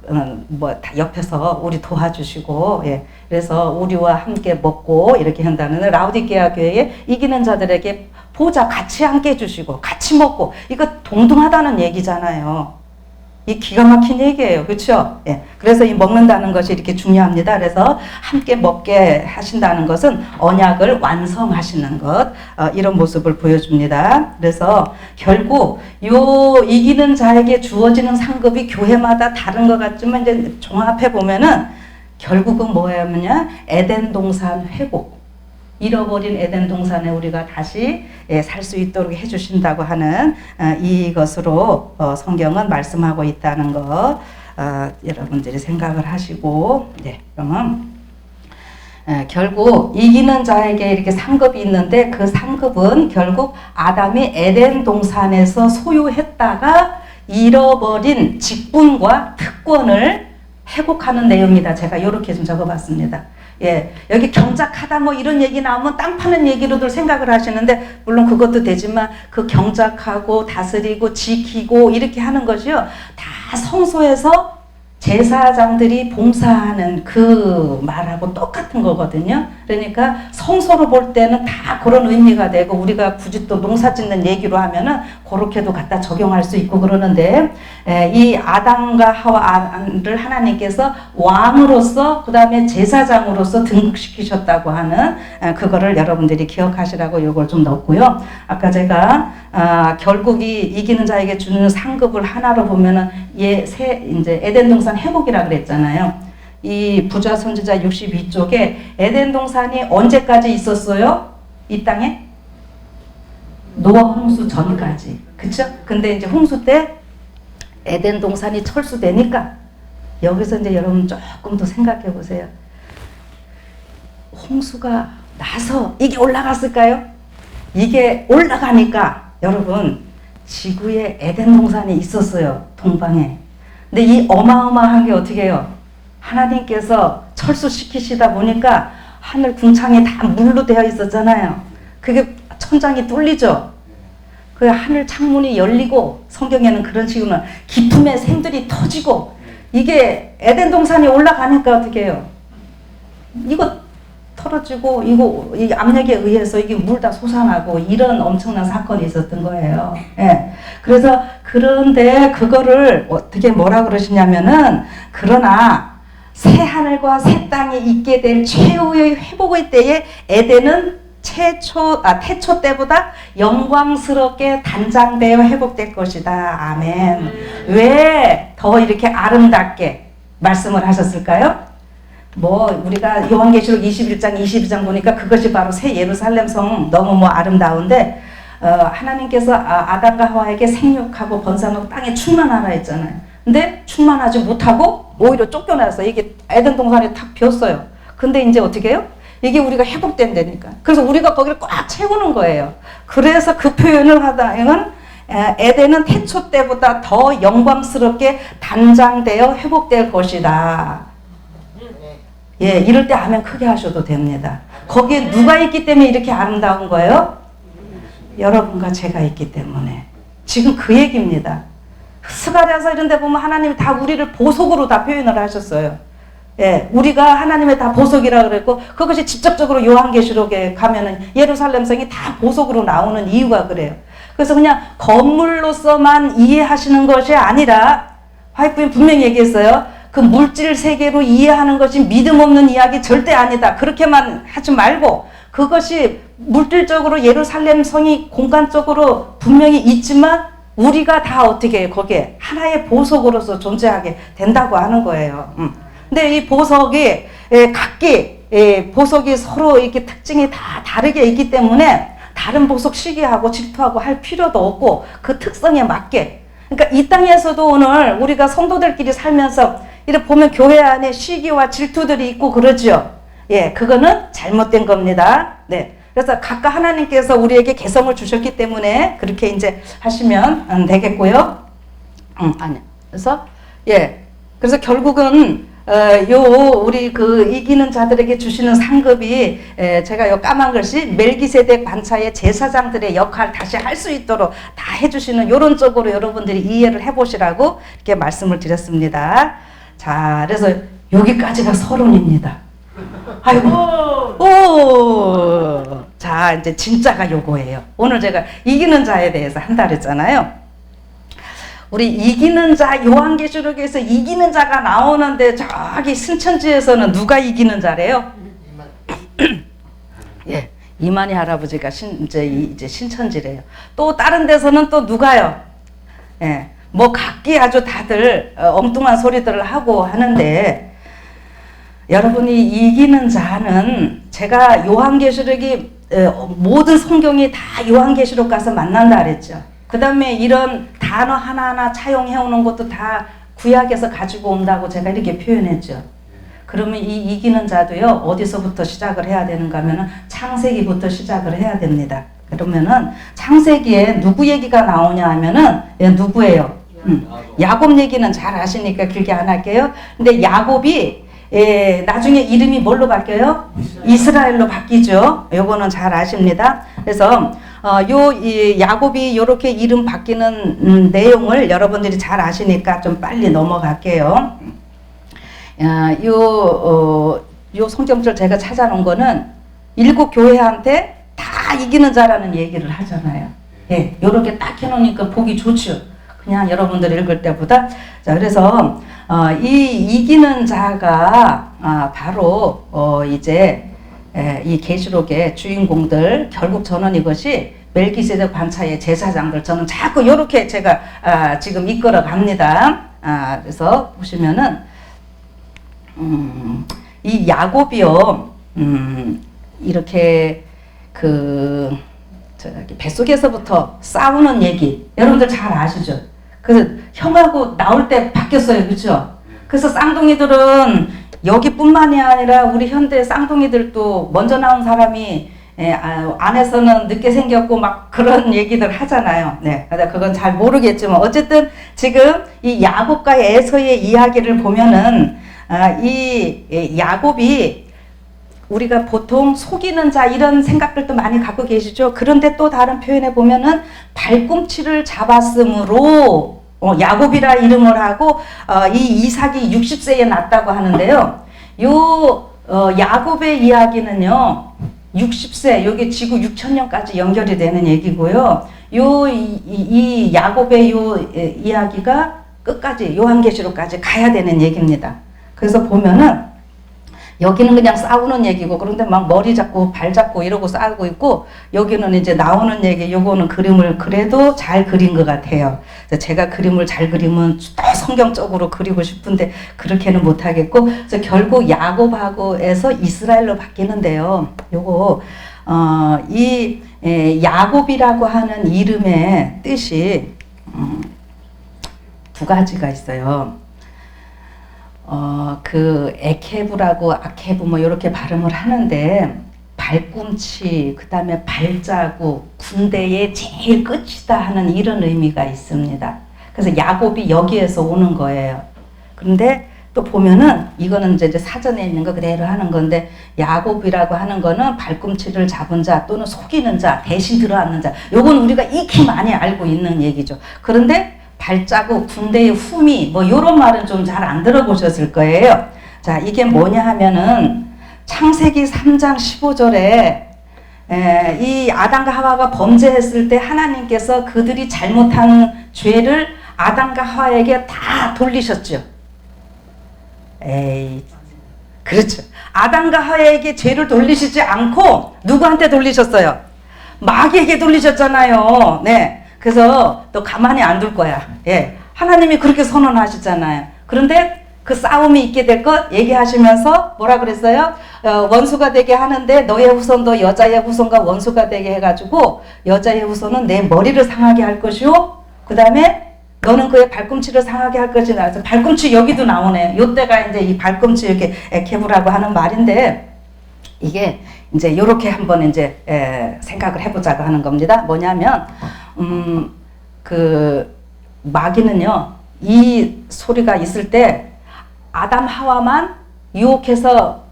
다 옆에서 우리 도와주시고, 그래서 우리와 함께 먹고 이렇게 한다는, 라우디게아 교회에 이기는 자들에게 보좌 같이 함께 해주시고 같이 먹고, 이거 동등하다는 얘기잖아요. 이 기가 막힌 얘기예요. 그렇죠? 그래서 이 먹는다는 것이 이렇게 중요합니다. 그래서 함께 먹게 하신다는 것은 언약을 완성하시는 것, 이런 모습을 보여줍니다. 그래서 결국 요 이기는 자에게 주어지는 상급이 교회마다 다른 것 같지만, 이제 종합해 보면은 결국은 뭐냐면 에덴 동산 회복, 잃어버린 에덴 동산에 우리가 다시 살 수 있도록 해주신다고 하는 이것으로 성경은 말씀하고 있다는 것, 여러분들이 생각을 하시고, 그러면 결국 이기는 자에게 이렇게 상급이 있는데, 그 상급은 결국 아담이 에덴 동산에서 소유했다가 잃어버린 직분과 특권을 회복하는 내용이다. 제가 이렇게 좀 적어봤습니다. 여기 경작하다 뭐 이런 얘기 나오면 땅 파는 얘기로들 생각을 하시는데, 물론 그것도 되지만 그 경작하고 다스리고 지키고 이렇게 하는 것이요, 다 성소에서 제사장들이 봉사하는 그 말하고 똑같은 거거든요. 그러니까 성소로 볼 때는 다 그런 의미가 되고, 우리가 굳이 또 농사 짓는 얘기로 하면은 그렇게도 갖다 적용할 수 있고 그러는데 이 아담과 하와를 하나님께서 왕으로서 그 다음에 제사장으로서 등극시키셨다고 하는 그거를 여러분들이 기억하시라고 요걸 좀 넣었고요. 아까 제가 결국 이 이기는 자에게 주는 상급을 하나로 보면은 이제 에덴 동산 회복이라 그랬잖아요. 이 부자 선지자 62쪽에 에덴 동산이 언제까지 있었어요? 이 땅에? 노아 홍수 전까지. 그쵸? 근데 이제 홍수 때 에덴 동산이 철수되니까 여기서 이제 여러분 조금 더 생각해 보세요. 홍수가 나서 이게 올라갔을까요? 이게 올라가니까 여러분 지구에 에덴 동산이 있었어요. 동방에. 근데 이 어마어마한 게 어떻게 해요? 하나님께서 철수시키시다 보니까 하늘 궁창이 다 물로 되어 있었잖아요. 그게 천장이 뚫리죠. 그 하늘 창문이 열리고 성경에는 그런 식으로 기품의 샘들이 터지고 이게 에덴 동산이 올라가니까 어떻게 해요? 이거 털어지고 이 압력에 의해서 이게 물 다 솟아나고 이런 엄청난 사건이 있었던 거예요. 예. 그래서 그런데 그거를 어떻게 뭐라 그러시냐면은 그러나 새 하늘과 새 땅이 있게 될 최후의 회복의 때에 에덴은 태초 때보다 영광스럽게 단장되어 회복될 것이다. 아멘. 왜 더 이렇게 아름답게 말씀을 하셨을까요? 우리가 요한계시록 21장 22장 보니까 그것이 바로 새 예루살렘 성 너무 아름다운데 하나님께서 아담과 하와에게 생육하고 번성하고 땅에 충만하라 했잖아요. 근데 충만하지 못하고 오히려 쫓겨나서 이게 에덴 동산에 탁 비었어요. 근데 이제 어떻게 해요? 이게 우리가 회복된다니까. 그래서 우리가 거기를 꽉 채우는 거예요. 그래서 그 표현을 하다는 에덴은 태초 때보다 더 영광스럽게 단장되어 회복될 것이다. 예, 이럴 때 아멘 크게 하셔도 됩니다. 거기에 누가 있기 때문에 이렇게 아름다운 거예요? 여러분과 제가 있기 때문에. 지금 그 얘기입니다. 스가랴서 이런 데 보면 하나님이 다 우리를 보석으로 다 표현을 하셨어요. 예, 우리가 하나님의 다 보석이라 그랬고 그것이 직접적으로 요한계시록에 가면은 예루살렘 성이 다 보석으로 나오는 이유가 그래요. 그래서 그냥 건물로서만 이해하시는 것이 아니라 화이트님 분명히 얘기했어요. 그 물질 세계로 이해하는 것이 믿음 없는 이야기 절대 아니다. 그렇게만 하지 말고 그것이 물질적으로 예루살렘 성이 공간적으로 분명히 있지만 우리가 다 어떻게 해요? 거기에 하나의 보석으로서 존재하게 된다고 하는 거예요. 근데 이 보석이 각기 보석이 서로 이렇게 특징이 다 다르게 있기 때문에 다른 보석 시기하고 질투하고 할 필요도 없고 그 특성에 맞게. 그러니까 이 땅에서도 오늘 우리가 성도들끼리 살면서 이렇게 보면 교회 안에 시기와 질투들이 있고 그러죠. 예, 그거는 잘못된 겁니다. 네. 그래서 각각 하나님께서 우리에게 개성을 주셨기 때문에 그렇게 이제 하시면 되겠고요. 아니. 그래서 예. 그래서 결국은 우리 그 이기는 자들에게 주시는 상급이 제가 요 까만 글씨 멜기세덱 반차의 제사장들의 역할 다시 할 수 있도록 다 해주시는 요런 쪽으로 여러분들이 이해를 해보시라고 이렇게 말씀을 드렸습니다. 자, 그래서 여기까지가 서론입니다. 아이고, 자, 이제 진짜가 요거예요. 오늘 제가 이기는 자에 대해서 한다 그랬잖아요. 우리 이기는 자, 요한계시록에서 이기는 자가 나오는데 저기 신천지에서는 누가 이기는 자래요? 예, 이만희 할아버지가 이제 신천지래요. 또 다른 데서는 또 누가요? 예, 뭐 각기 아주 다들 엉뚱한 소리들을 하고 하는데 여러분이 이기는 자는 제가 요한계시록이 모든 성경이 다 요한계시록 가서 만난다 그랬죠. 그 다음에 이런 단어 하나하나 차용해 오는 것도 다 구약에서 가지고 온다고 제가 이렇게 표현했죠. 그러면 이 이기는 자도요, 어디서부터 시작을 해야 되는가 하면은 창세기부터 시작을 해야 됩니다. 그러면은 창세기에 누구 얘기가 나오냐 하면은 누구예요? 야곱 얘기는 잘 아시니까 길게 안 할게요. 근데 야곱이 나중에 이름이 뭘로 바뀌어요? 이스라엘로 바뀌죠. 요거는 잘 아십니다. 그래서 야곱이 요렇게 이름 바뀌는 내용을 여러분들이 잘 아시니까 좀 빨리 넘어갈게요. 요 성경절 제가 찾아놓은 거는 일곱 교회한테 다 이기는 자라는 얘기를 하잖아요. 예, 요렇게 딱 해놓으니까 보기 좋죠. 그냥 여러분들 읽을 때보다. 자, 그래서 이 이기는 자가 바로 이제 이 계시록의 주인공들, 결국 저는 이것이 멜기세덱 반차의 제사장들, 저는 자꾸 요렇게 제가 지금 이끌어 갑니다. 그래서 보시면은 이 야곱이요, 이렇게 저기 뱃속에서부터 싸우는 얘기 여러분들 잘 아시죠? 그래서 형하고 나올 때 바뀌었어요, 그렇죠? 그래서 쌍둥이들은 여기뿐만이 아니라 우리 현대 쌍둥이들도 먼저 나온 사람이 안에서는 늦게 생겼고 막 그런 얘기들 하잖아요. 네, 그건 잘 모르겠지만 어쨌든 지금 이 야곱과 에서의 이야기를 보면은 이 야곱이 우리가 보통 속이는 자 이런 생각들도 많이 갖고 계시죠. 그런데 또 다른 표현에 보면은 발꿈치를 잡았으므로 야곱이라 이름을 하고 이 이삭이 60세에 낳았다고 하는데요. 요 야곱의 이야기는요. 60세 여기 지구 6천년까지 연결이 되는 얘기고요. 이 야곱의 요 이야기가 끝까지 요한계시록까지 가야 되는 얘기입니다. 그래서 보면은 여기는 그냥 싸우는 얘기고 그런데 막 머리 잡고 발 잡고 이러고 싸우고 있고 여기는 이제 나오는 얘기 요거는 그림을 그래도 잘 그린 것 같아요. 제가 그림을 잘 그리면 더 성경적으로 그리고 싶은데 그렇게는 못하겠고 그래서 결국 야곱하고에서 이스라엘로 바뀌는데요. 요거 이 야곱이라고 하는 이름의 뜻이 두 가지가 있어요. 에케브라고 아케브 뭐 이렇게 발음을 하는데 발꿈치, 그 다음에 발자국, 군대의 제일 끝이다 하는 이런 의미가 있습니다. 그래서 야곱이 여기에서 오는 거예요. 그런데 또 보면은 이거는 이제 사전에 있는 거 그대로 하는 건데 야곱이라고 하는 거는 발꿈치를 잡은 자 또는 속이는 자, 대신 들어앉는 자. 요건 우리가 익히 많이 알고 있는 얘기죠. 그런데 발자국, 군대의 후미 뭐 요런 말은 좀 잘 안 들어보셨을 거예요. 자, 이게 뭐냐 하면은 창세기 3장 15절에 이 아담과 하와가 범죄했을 때 하나님께서 그들이 잘못한 죄를 아담과 하와에게 다 돌리셨죠. 에이, 그렇죠. 아담과 하와에게 죄를 돌리시지 않고 누구한테 돌리셨어요? 마귀에게 돌리셨잖아요. 네. 그래서 너 가만히 안 둘 거야. 예. 하나님이 그렇게 선언하시잖아요. 그런데 그 싸움이 있게 될 것 얘기하시면서 뭐라 그랬어요? 원수가 되게 하는데 너의 후손도 여자의 후손과 원수가 되게 해가지고 여자의 후손은 내 머리를 상하게 할 것이요. 그 다음에 너는 그의 발꿈치를 상하게 할 것이다. 그래서 발꿈치 여기도 나오네요. 요때가 이제 이 발꿈치 이렇게 에케브라고 하는 말인데 이게 이제 요렇게 한번 이제 생각을 해보자고 하는 겁니다. 뭐냐면 마귀는요, 이 소리가 있을 때 아담 하와만 유혹해서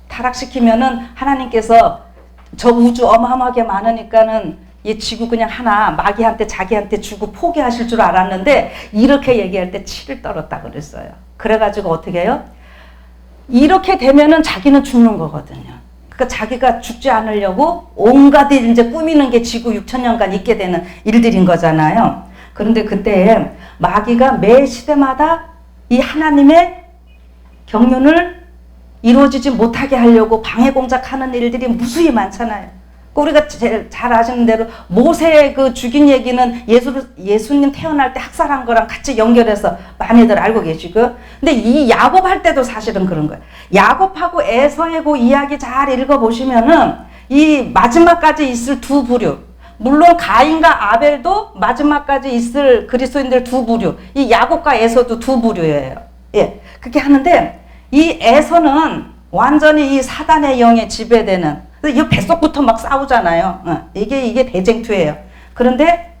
타락시키면은 하나님께서 저 우주 어마어마하게 많으니까는 이 지구 그냥 하나 마귀한테 자기한테 주고 포기하실 줄 알았는데 이렇게 얘기할 때 치를 떨었다 그랬어요. 그래가지고 어떻게 해요? 이렇게 되면은 자기는 죽는 거거든요. 그러니까 자기가 죽지 않으려고 온갖 이제 꾸미는 게 지구 6천년간 있게 되는 일들인 거잖아요. 그런데 그때 마귀가 매 시대마다 이 하나님의 경륜을 이루어지지 못하게 하려고 방해 공작하는 일들이 무수히 많잖아요. 우리가 잘 아시는 대로 모세 그 죽인 얘기는 예수님 태어날 때 학살한 거랑 같이 연결해서 많이들 알고 계시고, 근데 이 야곱 할 때도 사실은 그런 거예요. 야곱하고 에서의 그 이야기 잘 읽어보시면은 이 마지막까지 있을 두 부류, 물론 가인과 아벨도 마지막까지 있을 그리스도인들 두 부류, 이 야곱과 에서도 두 부류예요. 예, 그렇게 하는데 이 에서는 완전히 이 사단의 영에 지배되는, 이 뱃속부터 막 싸우잖아요. 이게 대쟁투예요. 그런데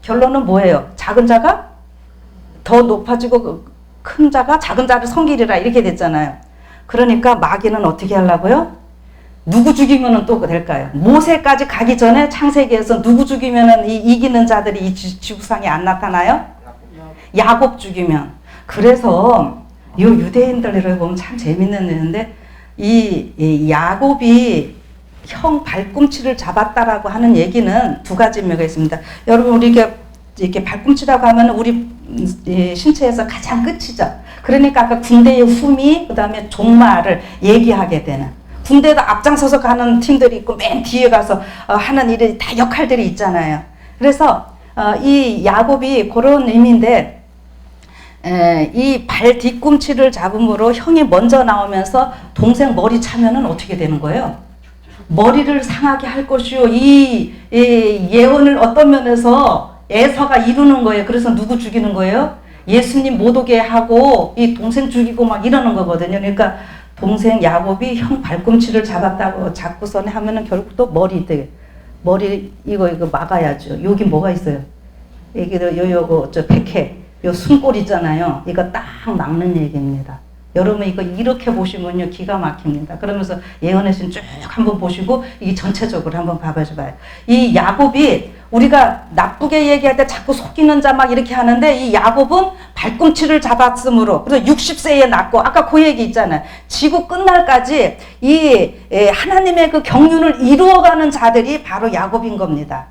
결론은 뭐예요? 작은 자가 더 높아지고 큰 자가 작은 자를 섬기리라 이렇게 됐잖아요. 그러니까 마귀는 어떻게 하려고요? 누구 죽이면 또 될까요? 모세까지 가기 전에 창세기에서 누구 죽이면 이기는 자들이 이 지구상에 안 나타나요? 야곱 죽이면. 그래서 이 유대인들을 보면 참 재밌는 일인데 이 야곱이 형 발꿈치를 잡았다라고 하는 얘기는 두 가지 의미가 있습니다. 여러분 우리가 이렇게 발꿈치라고 하면 우리 신체에서 가장 끝이죠. 그러니까 아까 군대의 후미 그다음에 종말을 얘기하게 되는, 군대도 앞장서서 가는 팀들이 있고 맨 뒤에 가서 하는 일이 다 역할들이 있잖아요. 그래서 이 야곱이 그런 의미인데 이 발 뒤꿈치를 잡음으로 형이 먼저 나오면서 동생 머리 차면은 어떻게 되는 거예요? 머리를 상하게 할 것이요. 이 예언을 어떤 면에서 에서가 이루는 거예요. 그래서 누구 죽이는 거예요? 예수님 못 오게 하고 이 동생 죽이고 막 이러는 거거든요. 그러니까 동생 야곱이 형 발꿈치를 잡았다고 잡고서는 하면은 결국 또 머리 이거 막아야죠. 여기 뭐가 있어요? 여기도 요거 저 백해 요 숨골 있잖아요. 이거 딱 막는 얘기입니다. 여러분 이거 이렇게 보시면요 기가 막힙니다. 그러면서 예언의 신 쭉 한번 보시고 이 전체적으로 한번 봐봐요. 이 야곱이 우리가 나쁘게 얘기할 때 자꾸 속이는 자 막 이렇게 하는데 이 야곱은 발꿈치를 잡았으므로 그래서 60세에 낳고 아까 그 얘기 있잖아요. 지구 끝날까지 이 하나님의 그 경륜을 이루어가는 자들이 바로 야곱인 겁니다.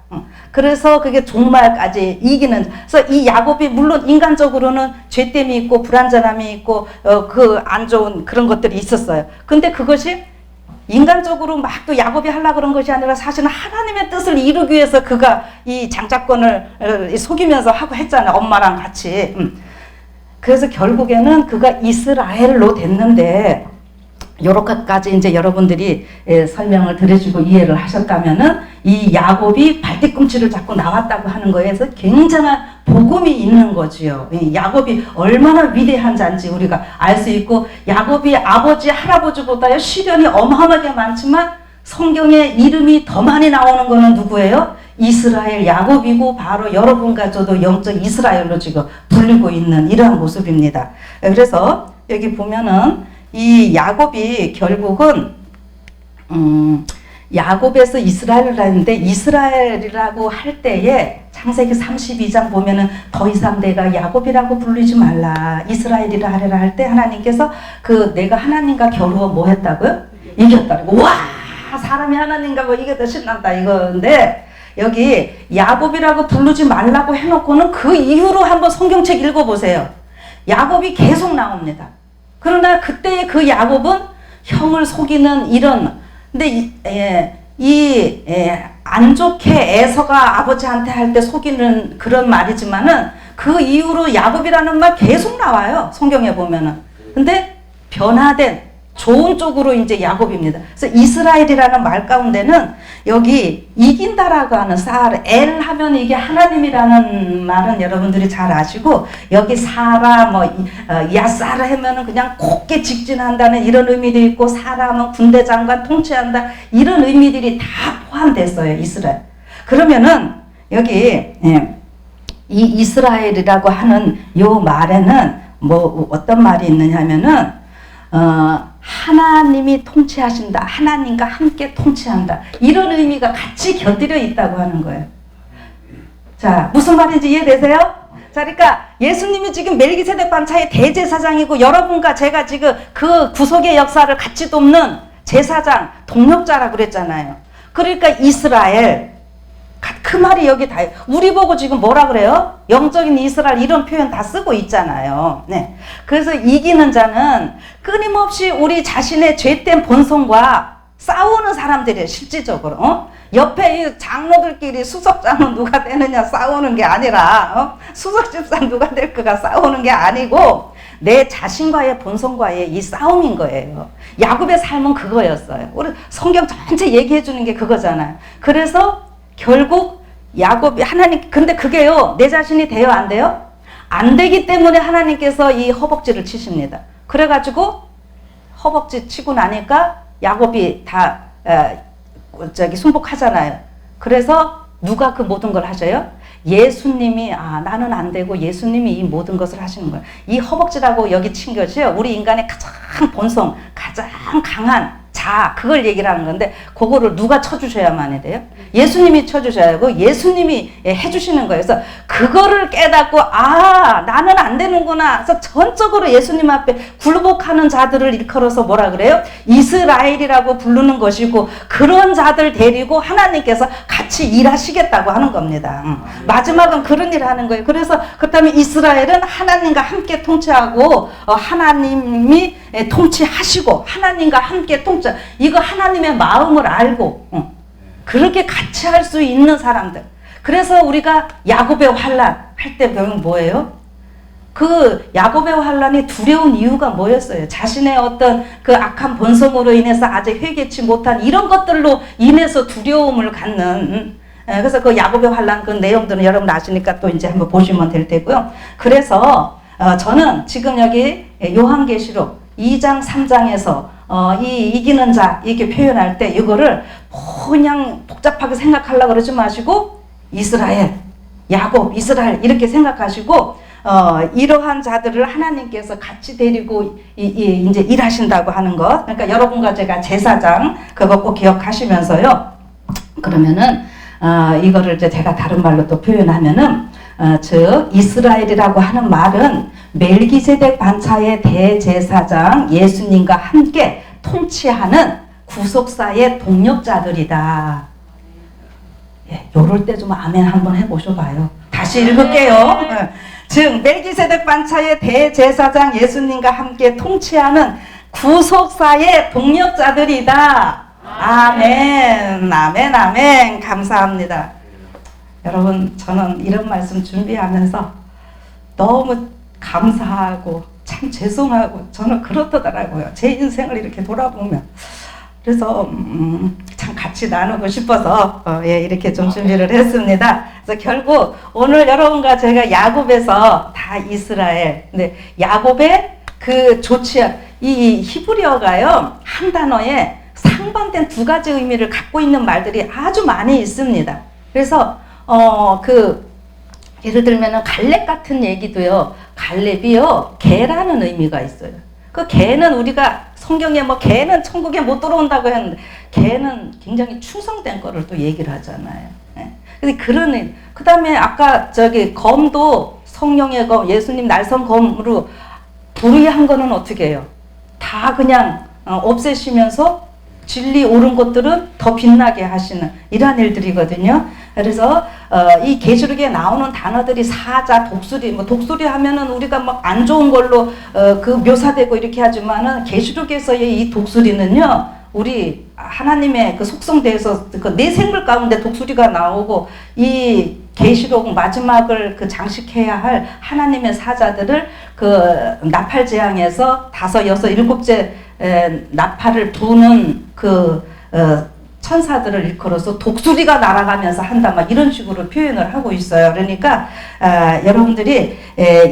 그래서 그게 종말까지 이기는. 그래서 이 야곱이 물론 인간적으로는 죄됨이 있고 불완전함이 있고 그 안 좋은 그런 것들이 있었어요. 근데 그것이 인간적으로 막 또 야곱이 하려고 그런 것이 아니라 사실은 하나님의 뜻을 이루기 위해서 그가 이 장자권을 속이면서 하고 했잖아요. 엄마랑 같이. 그래서 결국에는 그가 이스라엘로 됐는데 요렇게까지 이제 여러분들이 설명을 들어주고 이해를 하셨다면은 이 야곱이 발뒤꿈치를 잡고 나왔다고 하는 거에서 굉장한 복음이 있는 거지요. 야곱이 얼마나 위대한 자인지 우리가 알 수 있고, 야곱이 아버지 할아버지보다요 시련이 어마어마하게 많지만 성경에 이름이 더 많이 나오는 거는 누구예요? 이스라엘 야곱이고 바로 여러분과 저도 영적 이스라엘로 지금 불리고 있는 이러한 모습입니다. 그래서 여기 보면은 이 야곱이 결국은 야곱에서 이스라엘을 하는데, 이스라엘이라고 할 때에 창세기 32장 보면은 더 이상 내가 야곱이라고 부르지 말라 이스라엘이라 하리라 할 때 하나님께서 그 내가 하나님과 겨루어 뭐 했다고요? 이겼다고. 와, 사람이 하나님과 뭐 이겼다 신난다 이건데, 여기 야곱이라고 부르지 말라고 해놓고는 그 이후로 한번 성경책 읽어보세요. 야곱이 계속 나옵니다. 그러나 그때의 그 야곱은 형을 속이는 이런, 근데 안 좋게 에서가 아버지한테 할 때 속이는 그런 말이지만은 그 이후로 야곱이라는 말 계속 나와요. 성경에 보면은. 근데 변화된 좋은 쪽으로 이제 야곱입니다. 그래서 이스라엘이라는 말 가운데는 여기 이긴다라고 하는 사르, 엘 하면 이게 하나님이라는 말은 여러분들이 잘 아시고, 여기 사라, 야사라 하면은 그냥 곱게 직진한다는 이런 의미도 있고, 사라 하면 군대 장관 통치한다 이런 의미들이 다 포함됐어요. 이스라엘. 그러면은 여기 이 이스라엘이라고 하는 요 말에는 뭐 어떤 말이 있느냐 하면은 하나님이 통치하신다, 하나님과 함께 통치한다 이런 의미가 같이 곁들여 있다고 하는 거예요. 자, 무슨 말인지 이해되세요? 자, 그러니까 예수님이 지금 멜기세덱 반차의 대제사장이고, 여러분과 제가 지금 그 구속의 역사를 같이 돕는 제사장, 동력자라고 그랬잖아요. 그러니까 이스라엘, 그 말이 여기 다, 우리 보고 지금 뭐라 그래요? 영적인 이스라엘 이런 표현 다 쓰고 있잖아요. 네. 그래서 이기는 자는 끊임없이 우리 자신의 죄된 본성과 싸우는 사람들이에요, 실질적으로. 옆에 이 장로들끼리 수석장로 누가 되느냐 싸우는 게 아니라, 수석집사 누가 될 거가 싸우는 게 아니고, 내 자신과의 본성과의 이 싸움인 거예요. 야곱의 삶은 그거였어요. 우리 성경 전체 얘기해 주는 게 그거잖아요. 그래서 결국 야곱이 하나님, 근데 그게요 내 자신이 돼요 안 돼요? 안 되기 때문에 하나님께서 이 허벅지를 치십니다. 그래가지고 허벅지 치고 나니까 야곱이 다 순복하잖아요. 그래서 누가 그 모든 걸 하셔요? 예수님이, 나는 안 되고 예수님이 이 모든 것을 하시는 거예요. 이 허벅지라고 여기 친 것이요, 우리 인간의 가장 본성, 가장 강한 자, 그걸 얘기를 하는 건데 그거를 누가 쳐주셔야만 돼요? 예수님이 쳐주셔야 하고 예수님이 해주시는 거예요. 그래서 그거를 깨닫고 아, 나는 안 되는구나. 그래서 전적으로 예수님 앞에 굴복하는 자들을 일컬어서 뭐라 그래요? 이스라엘이라고 부르는 것이고 그런 자들 데리고 하나님께서 같이 일하시겠다고 하는 겁니다. 마지막은 그런 일을 하는 거예요. 그래서 그렇다면 이스라엘은 하나님과 함께 통치하고 하나님이 통치하시고 하나님과 함께 통치, 이거 하나님의 마음을 알고 그렇게 같이 할 수 있는 사람들. 그래서 우리가 야곱의 환난 할 때 보면 뭐예요? 그 야곱의 환난이 두려운 이유가 뭐였어요? 자신의 어떤 그 악한 본성으로 인해서 아직 회개치 못한 이런 것들로 인해서 두려움을 갖는, 그래서 그 야곱의 환난 그 내용들은 여러분 아시니까 또 이제 한번 보시면 될 테고요. 그래서 저는 지금 여기 요한계시록 2장 3장에서 이 이기는 자 이렇게 표현할 때 이거를 그냥 복잡하게 생각하려고 그러지 마시고 이스라엘, 야곱, 이스라엘 이렇게 생각하시고 이러한 자들을 하나님께서 같이 데리고 이제 일하신다고 하는 것. 그러니까 여러분과 제가 제사장 그거 꼭 기억하시면서요. 그러면은 이거를 이제 제가 다른 말로 또 표현하면은 즉 이스라엘이라고 하는 말은 멜기세덱 반차의 대제사장 예수님과 함께 통치하는 구속사의 동력자들이다. 예, 요럴 때 좀 아멘 한번 해보셔봐요. 다시 읽을게요. 즉 멜기세덱 반차의 대제사장 예수님과 함께 통치하는 구속사의 동력자들이다. 아멘, 아멘, 아멘. 감사합니다. 여러분, 저는 이런 말씀 준비하면서 너무 감사하고 참 죄송하고 저는 그렇더라고요. 제 인생을 이렇게 돌아보면. 그래서 참 같이 나누고 싶어서 예, 이렇게 좀 준비를 했습니다. 그래서 결국 오늘 여러분과 제가 야곱에서 다 이스라엘, 근데 야곱의 그 조치, 이 히브리어가요 한 단어에 상반된 두 가지 의미를 갖고 있는 말들이 아주 많이 있습니다. 그래서 예를 들면은 갈렙 같은 얘기도요. 갈렙이요 개라는 의미가 있어요. 그 개는 우리가 성경에 뭐 개는 천국에 못 들어온다고 했는데 개는 굉장히 충성된 거를 또 얘기를 하잖아요. 예. 근데 그런 그 다음에 아까 저기 검도 성령의 검, 예수님 날선 검으로 불의한 거는 어떻게 해요? 다 그냥 없애시면서 진리 옳은 것들은 더 빛나게 하시는 이러한 일들이거든요. 그래서 이 계시록에 나오는 단어들이 사자, 독수리, 뭐 독수리 하면은 우리가 막 안 좋은 걸로 그 묘사되고 이렇게 하지만은 계시록에서의 이 독수리는요, 우리 하나님의 그 속성대에서 그 네 생물 가운데 독수리가 나오고 이 계시록 마지막을 그 장식해야 할 하나님의 사자들을 그 나팔 재앙에서 5, 6, 7째 나팔을 부는 그 천사들을 일컬어서 독수리가 날아가면서 한다 막 이런 식으로 표현을 하고 있어요. 그러니까 여러분들이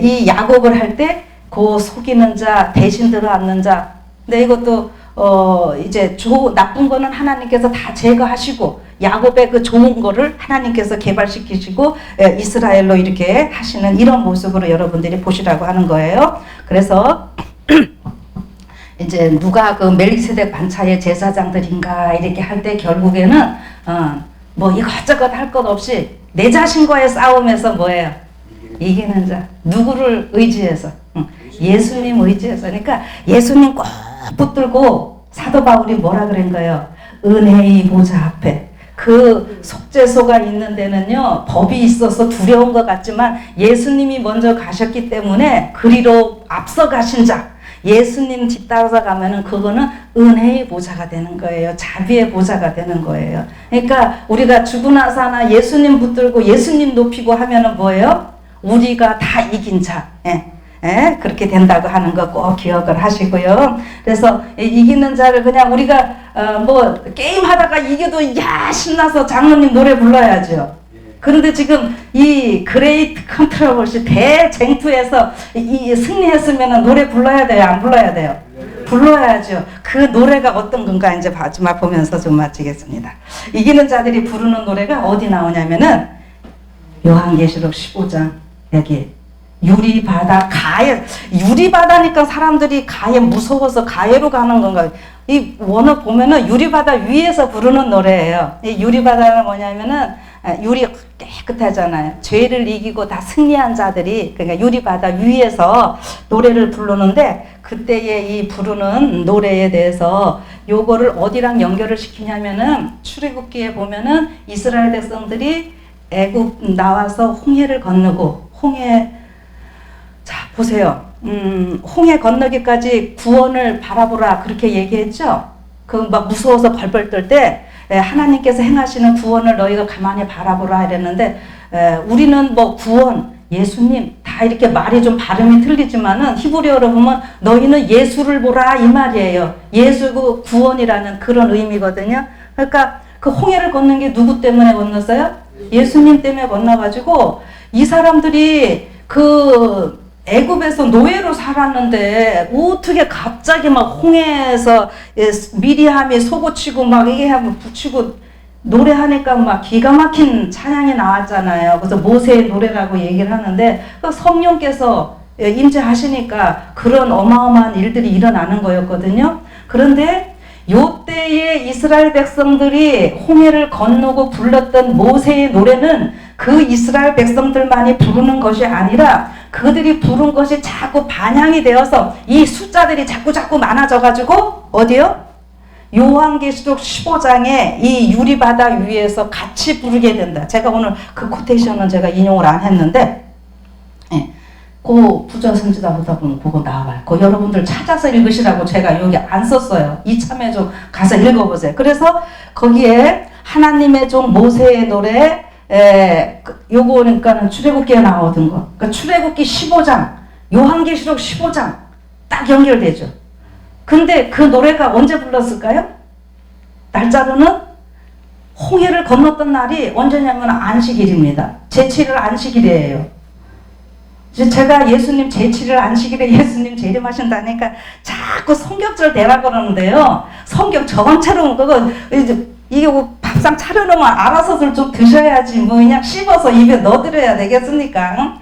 이 야곱을 할 때 그 속이는 자, 대신 들어앉는 자, 근데 이것도 이제 나쁜 거는 하나님께서 다 제거하시고 야곱의 그 좋은 거를 하나님께서 개발시키시고 이스라엘로 이렇게 하시는 이런 모습으로 여러분들이 보시라고 하는 거예요. 그래서 이제 누가 그 멜기세덱 반차의 제사장들인가 이렇게 할 때 결국에는 뭐 이것저것 할 것 없이 내 자신과의 싸움에서 뭐예요? 이기는 자. 누구를 의지해서? 예수님 의지해서. 그러니까 예수님 꼭 붙들고 사도 바울이 뭐라 그런 거예요? 은혜의 보좌 앞에. 그 속죄소가 있는 데는요, 법이 있어서 두려운 것 같지만 예수님이 먼저 가셨기 때문에 그리로 앞서 가신 자, 예수님 뒤따라서 가면은 그거는 은혜의 보좌가 되는 거예요. 자비의 보좌가 되는 거예요. 그러니까 우리가 주고 나서나 예수님 붙들고 예수님 높이고 하면은 뭐예요? 우리가 다 이긴 자. 그렇게 된다고 하는 거 꼭 기억을 하시고요. 그래서 이기는 자를 그냥 우리가 뭐 게임 하다가 이겨도 야 신나서 장로님 노래 불러야죠. 그런데 지금 이 그레이트 컨트러버시 대쟁투에서 이 승리했으면 노래 불러야 돼요? 안 불러야 돼요? 불러야죠. 그 노래가 어떤 건가 이제 마지막 보면서 좀 마치겠습니다. 이기는 자들이 부르는 노래가 어디 나오냐면은 요한계시록 15장 여기 유리바다, 가해. 유리바다니까 사람들이 가해 무서워서 가해로 가는 건가? 이 원어 보면은 유리바다 위에서 부르는 노래예요. 이 유리바다는 뭐냐면은 유리 깨끗하잖아요. 죄를 이기고 다 승리한 자들이, 그러니까 유리바다 위에서 노래를 부르는데, 그때에 이 부르는 노래에 대해서 요거를 어디랑 연결을 시키냐면은 출애굽기에 보면은 이스라엘 백성들이 애굽 나와서 홍해를 건너고, 자 보세요. 홍해 건너기까지 구원을 바라보라 그렇게 얘기했죠. 그 막 무서워서 벌벌 떨 때 하나님께서 행하시는 구원을 너희가 가만히 바라보라 이랬는데, 우리는 뭐 구원, 예수님 다 이렇게 말이 좀 발음이 틀리지만은 히브리어로 보면 너희는 예수를 보라 이 말이에요. 예수 구원이라는 그런 의미거든요. 그러니까 그 홍해를 건넌 게 누구 때문에 건넜어요? 예수님 때문에 건너가지고 이 사람들이 그 애굽에서 노예로 살았는데 어떻게 갑자기 막 홍해에서 미리암이 속고치고 막 이게 하면 붙이고 노래하니까 막 기가 막힌 찬양이 나왔잖아요. 그래서 모세의 노래라고 얘기를 하는데 성령께서 임재하시니까 그런 어마어마한 일들이 일어나는 거였거든요. 그런데 요때에 이스라엘 백성들이 홍해를 건너고 불렀던 모세의 노래는 그 이스라엘 백성들만이 부르는 것이 아니라 그들이 부른 것이 자꾸 반향이 되어서 이 숫자들이 자꾸 많아져가지고 어디요? 요한계시록 15장에 이 유리바다 위에서 같이 부르게 된다. 제가 오늘 그 코테이션은 제가 인용을 안 했는데, 그 부전승지다 보다 보면 그거 나와요. 그 여러분들 찾아서 읽으시라고 제가 여기 안 썼어요. 이참에 좀 가서 읽어보세요. 그래서 거기에 하나님의 종 모세의 노래, 요거 그러니까는 출애굽기에 나오던 거. 그러니까 출애굽기 15장, 요한계시록 15장 딱 연결되죠. 근데 그 노래가 언제 불렀을까요? 날짜로는 홍해를 건넜던 날이 언제냐면 안식일입니다. 제7일 안식일이에요. 제가 예수님 제7일 안식일에 예수님 재림하신다니까 자꾸 성경절 대라 그러는데요. 성경 전체로 그거 이게 뭐 밥상 차려놓으면 알아서들 좀 드셔야지 뭐 그냥 씹어서 입에 넣어드려야 되겠습니까? 응?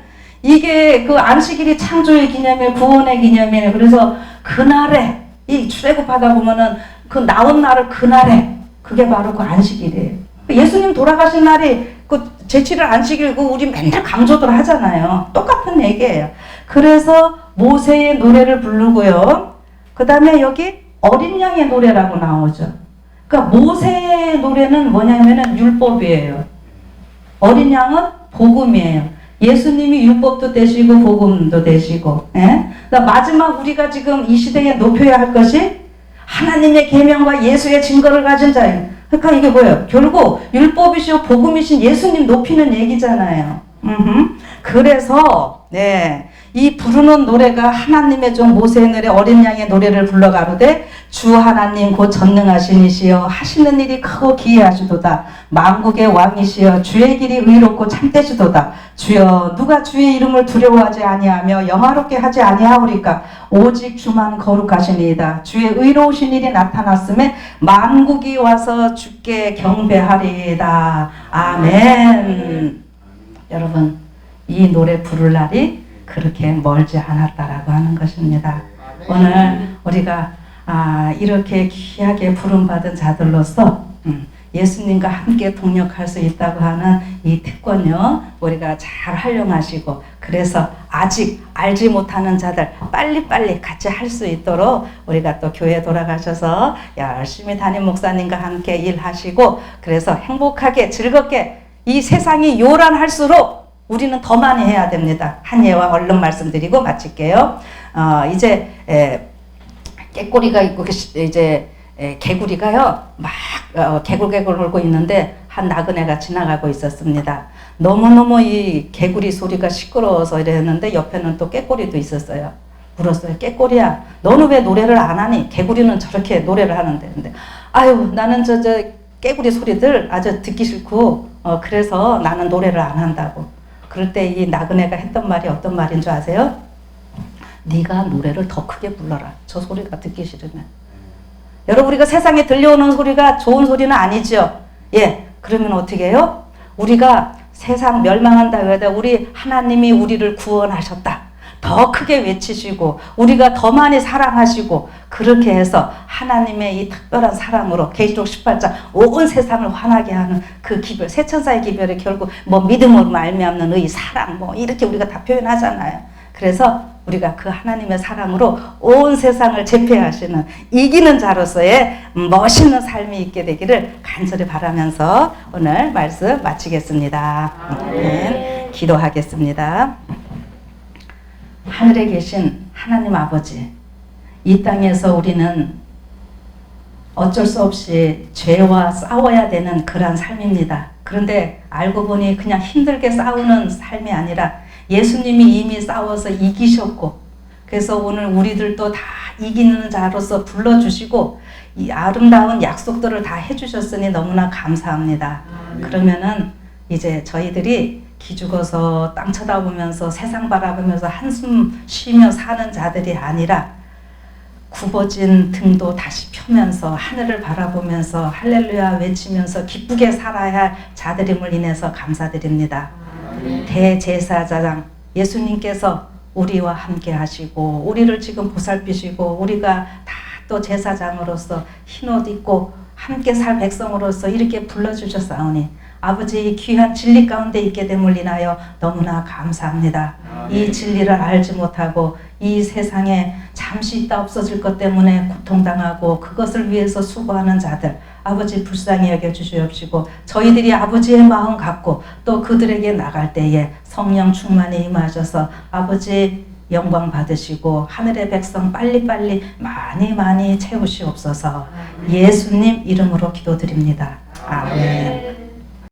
이게 그 안식일이 창조의 기념일, 구원의 기념일. 그래서 그날에 이 출애굽하다 보면은 그 나온 날을 그날에 그게 바로 그 안식일이에요. 예수님 돌아가신 날이 그 제7일 안식일고 우리 맨날 강조들 하잖아요. 똑같은 얘기예요. 그래서 모세의 노래를 부르고요. 그 다음에 여기 어린 양의 노래라고 나오죠. 그러니까 모세의 노래는 뭐냐면은 율법이에요. 어린 양은 복음이에요. 예수님이 율법도 되시고 복음도 되시고, 마지막 우리가 지금 이 시대에 높여야 할 것이 하나님의 계명과 예수의 증거를 가진 자예요. 그러니까 이게 뭐예요? 결국 율법이시오 복음이신 예수님 높이는 얘기잖아요. 그래서 이 부르는 노래가 하나님의 종 모세의 노래 어린 양의 노래를 불러 가로되 주 하나님 곧 전능하신 이시여 하시는 일이 크고 기이하시도다. 만국의 왕이시여 주의 길이 의롭고 참되시도다. 주여 누가 주의 이름을 두려워하지 아니하며 영화롭게 하지 아니하오리까. 오직 주만 거룩하시니이다. 주의 의로우신 일이 나타났음에 만국이 와서 주께 경배하리이다. 아멘. 여러분 이 노래 부를 날이 그렇게 멀지 않았다라고 하는 것입니다. 오늘 우리가 이렇게 귀하게 부름받은 자들로서 예수님과 함께 동력할 수 있다고 하는 이 특권요 우리가 잘 활용하시고, 그래서 아직 알지 못하는 자들 빨리빨리 같이 할 수 있도록 우리가 또 교회 돌아가셔서 열심히 담임 목사님과 함께 일하시고, 그래서 행복하게 즐겁게 이 세상이 요란할수록 우리는 더 많이 해야 됩니다. 한 예와 얼른 말씀드리고 마칠게요. 이제 깨꼬리가 있고 이제 개구리가요 막 개굴개굴 울고 있는데 한 나그네가 지나가고 있었습니다. 너무너무 이 개구리 소리가 시끄러워서 이랬는데 옆에는 또 깨꼬리도 있었어요. 물었어요. 깨꼬리야, 너는 왜 노래를 안 하니? 개구리는 저렇게 노래를 하는데. 근데 아유, 나는 저 깨구리 소리들 아주 듣기 싫고 그래서 나는 노래를 안 한다고. 그럴 때 이 나그네가 했던 말이 어떤 말인 줄 아세요? 네가 노래를 더 크게 불러라. 저 소리가 듣기 싫으면. 여러분, 우리가 세상에 들려오는 소리가 좋은 소리는 아니죠. 예, 그러면 어떻게 해요? 우리가 세상 멸망한다 그러다 우리 하나님이 우리를 구원하셨다. 더 크게 외치시고 우리가 더 많이 사랑하시고 그렇게 해서 하나님의 이 특별한 사랑으로 계시록 18장 온 세상을 환하게 하는 그 기별, 세천사의 기별이 결국 뭐 믿음으로 말미암는 의, 사랑 뭐 이렇게 우리가 다 표현하잖아요. 그래서 우리가 그 하나님의 사랑으로 온 세상을 제패하시는 이기는 자로서의 멋있는 삶이 있게 되기를 간절히 바라면서 오늘 말씀 마치겠습니다. 아멘. 기도하겠습니다. 하늘에 계신 하나님 아버지, 이 땅에서 우리는 어쩔 수 없이 죄와 싸워야 되는 그러한 삶입니다. 그런데 알고 보니 그냥 힘들게 싸우는 삶이 아니라 예수님이 이미 싸워서 이기셨고, 그래서 오늘 우리들도 다 이기는 자로서 불러주시고 이 아름다운 약속들을 다 해주셨으니 너무나 감사합니다. 그러면은 이제 저희들이 기죽어서 땅 쳐다보면서 세상 바라보면서 한숨 쉬며 사는 자들이 아니라 굽어진 등도 다시 펴면서 하늘을 바라보면서 할렐루야 외치면서 기쁘게 살아야 할 자들임을 인해서 감사드립니다. 대제사장 예수님께서 우리와 함께 하시고 우리를 지금 보살피시고 우리가 다 또 제사장으로서 흰옷 입고 함께 살 백성으로서 이렇게 불러주셨사오니 아버지 이 귀한 진리 가운데 있게 됨을 인하여 너무나 감사합니다. 이 진리를 알지 못하고 이 세상에 잠시 있다 없어질 것 때문에 고통당하고 그것을 위해서 수고하는 자들 아버지 불쌍히 여겨주시옵시고 저희들이 아버지의 마음 갖고 또 그들에게 나갈 때에 성령 충만히 임하셔서 아버지 영광 받으시고 하늘의 백성 빨리빨리 많이 채우시옵소서. 예수님 이름으로 기도드립니다. 아멘.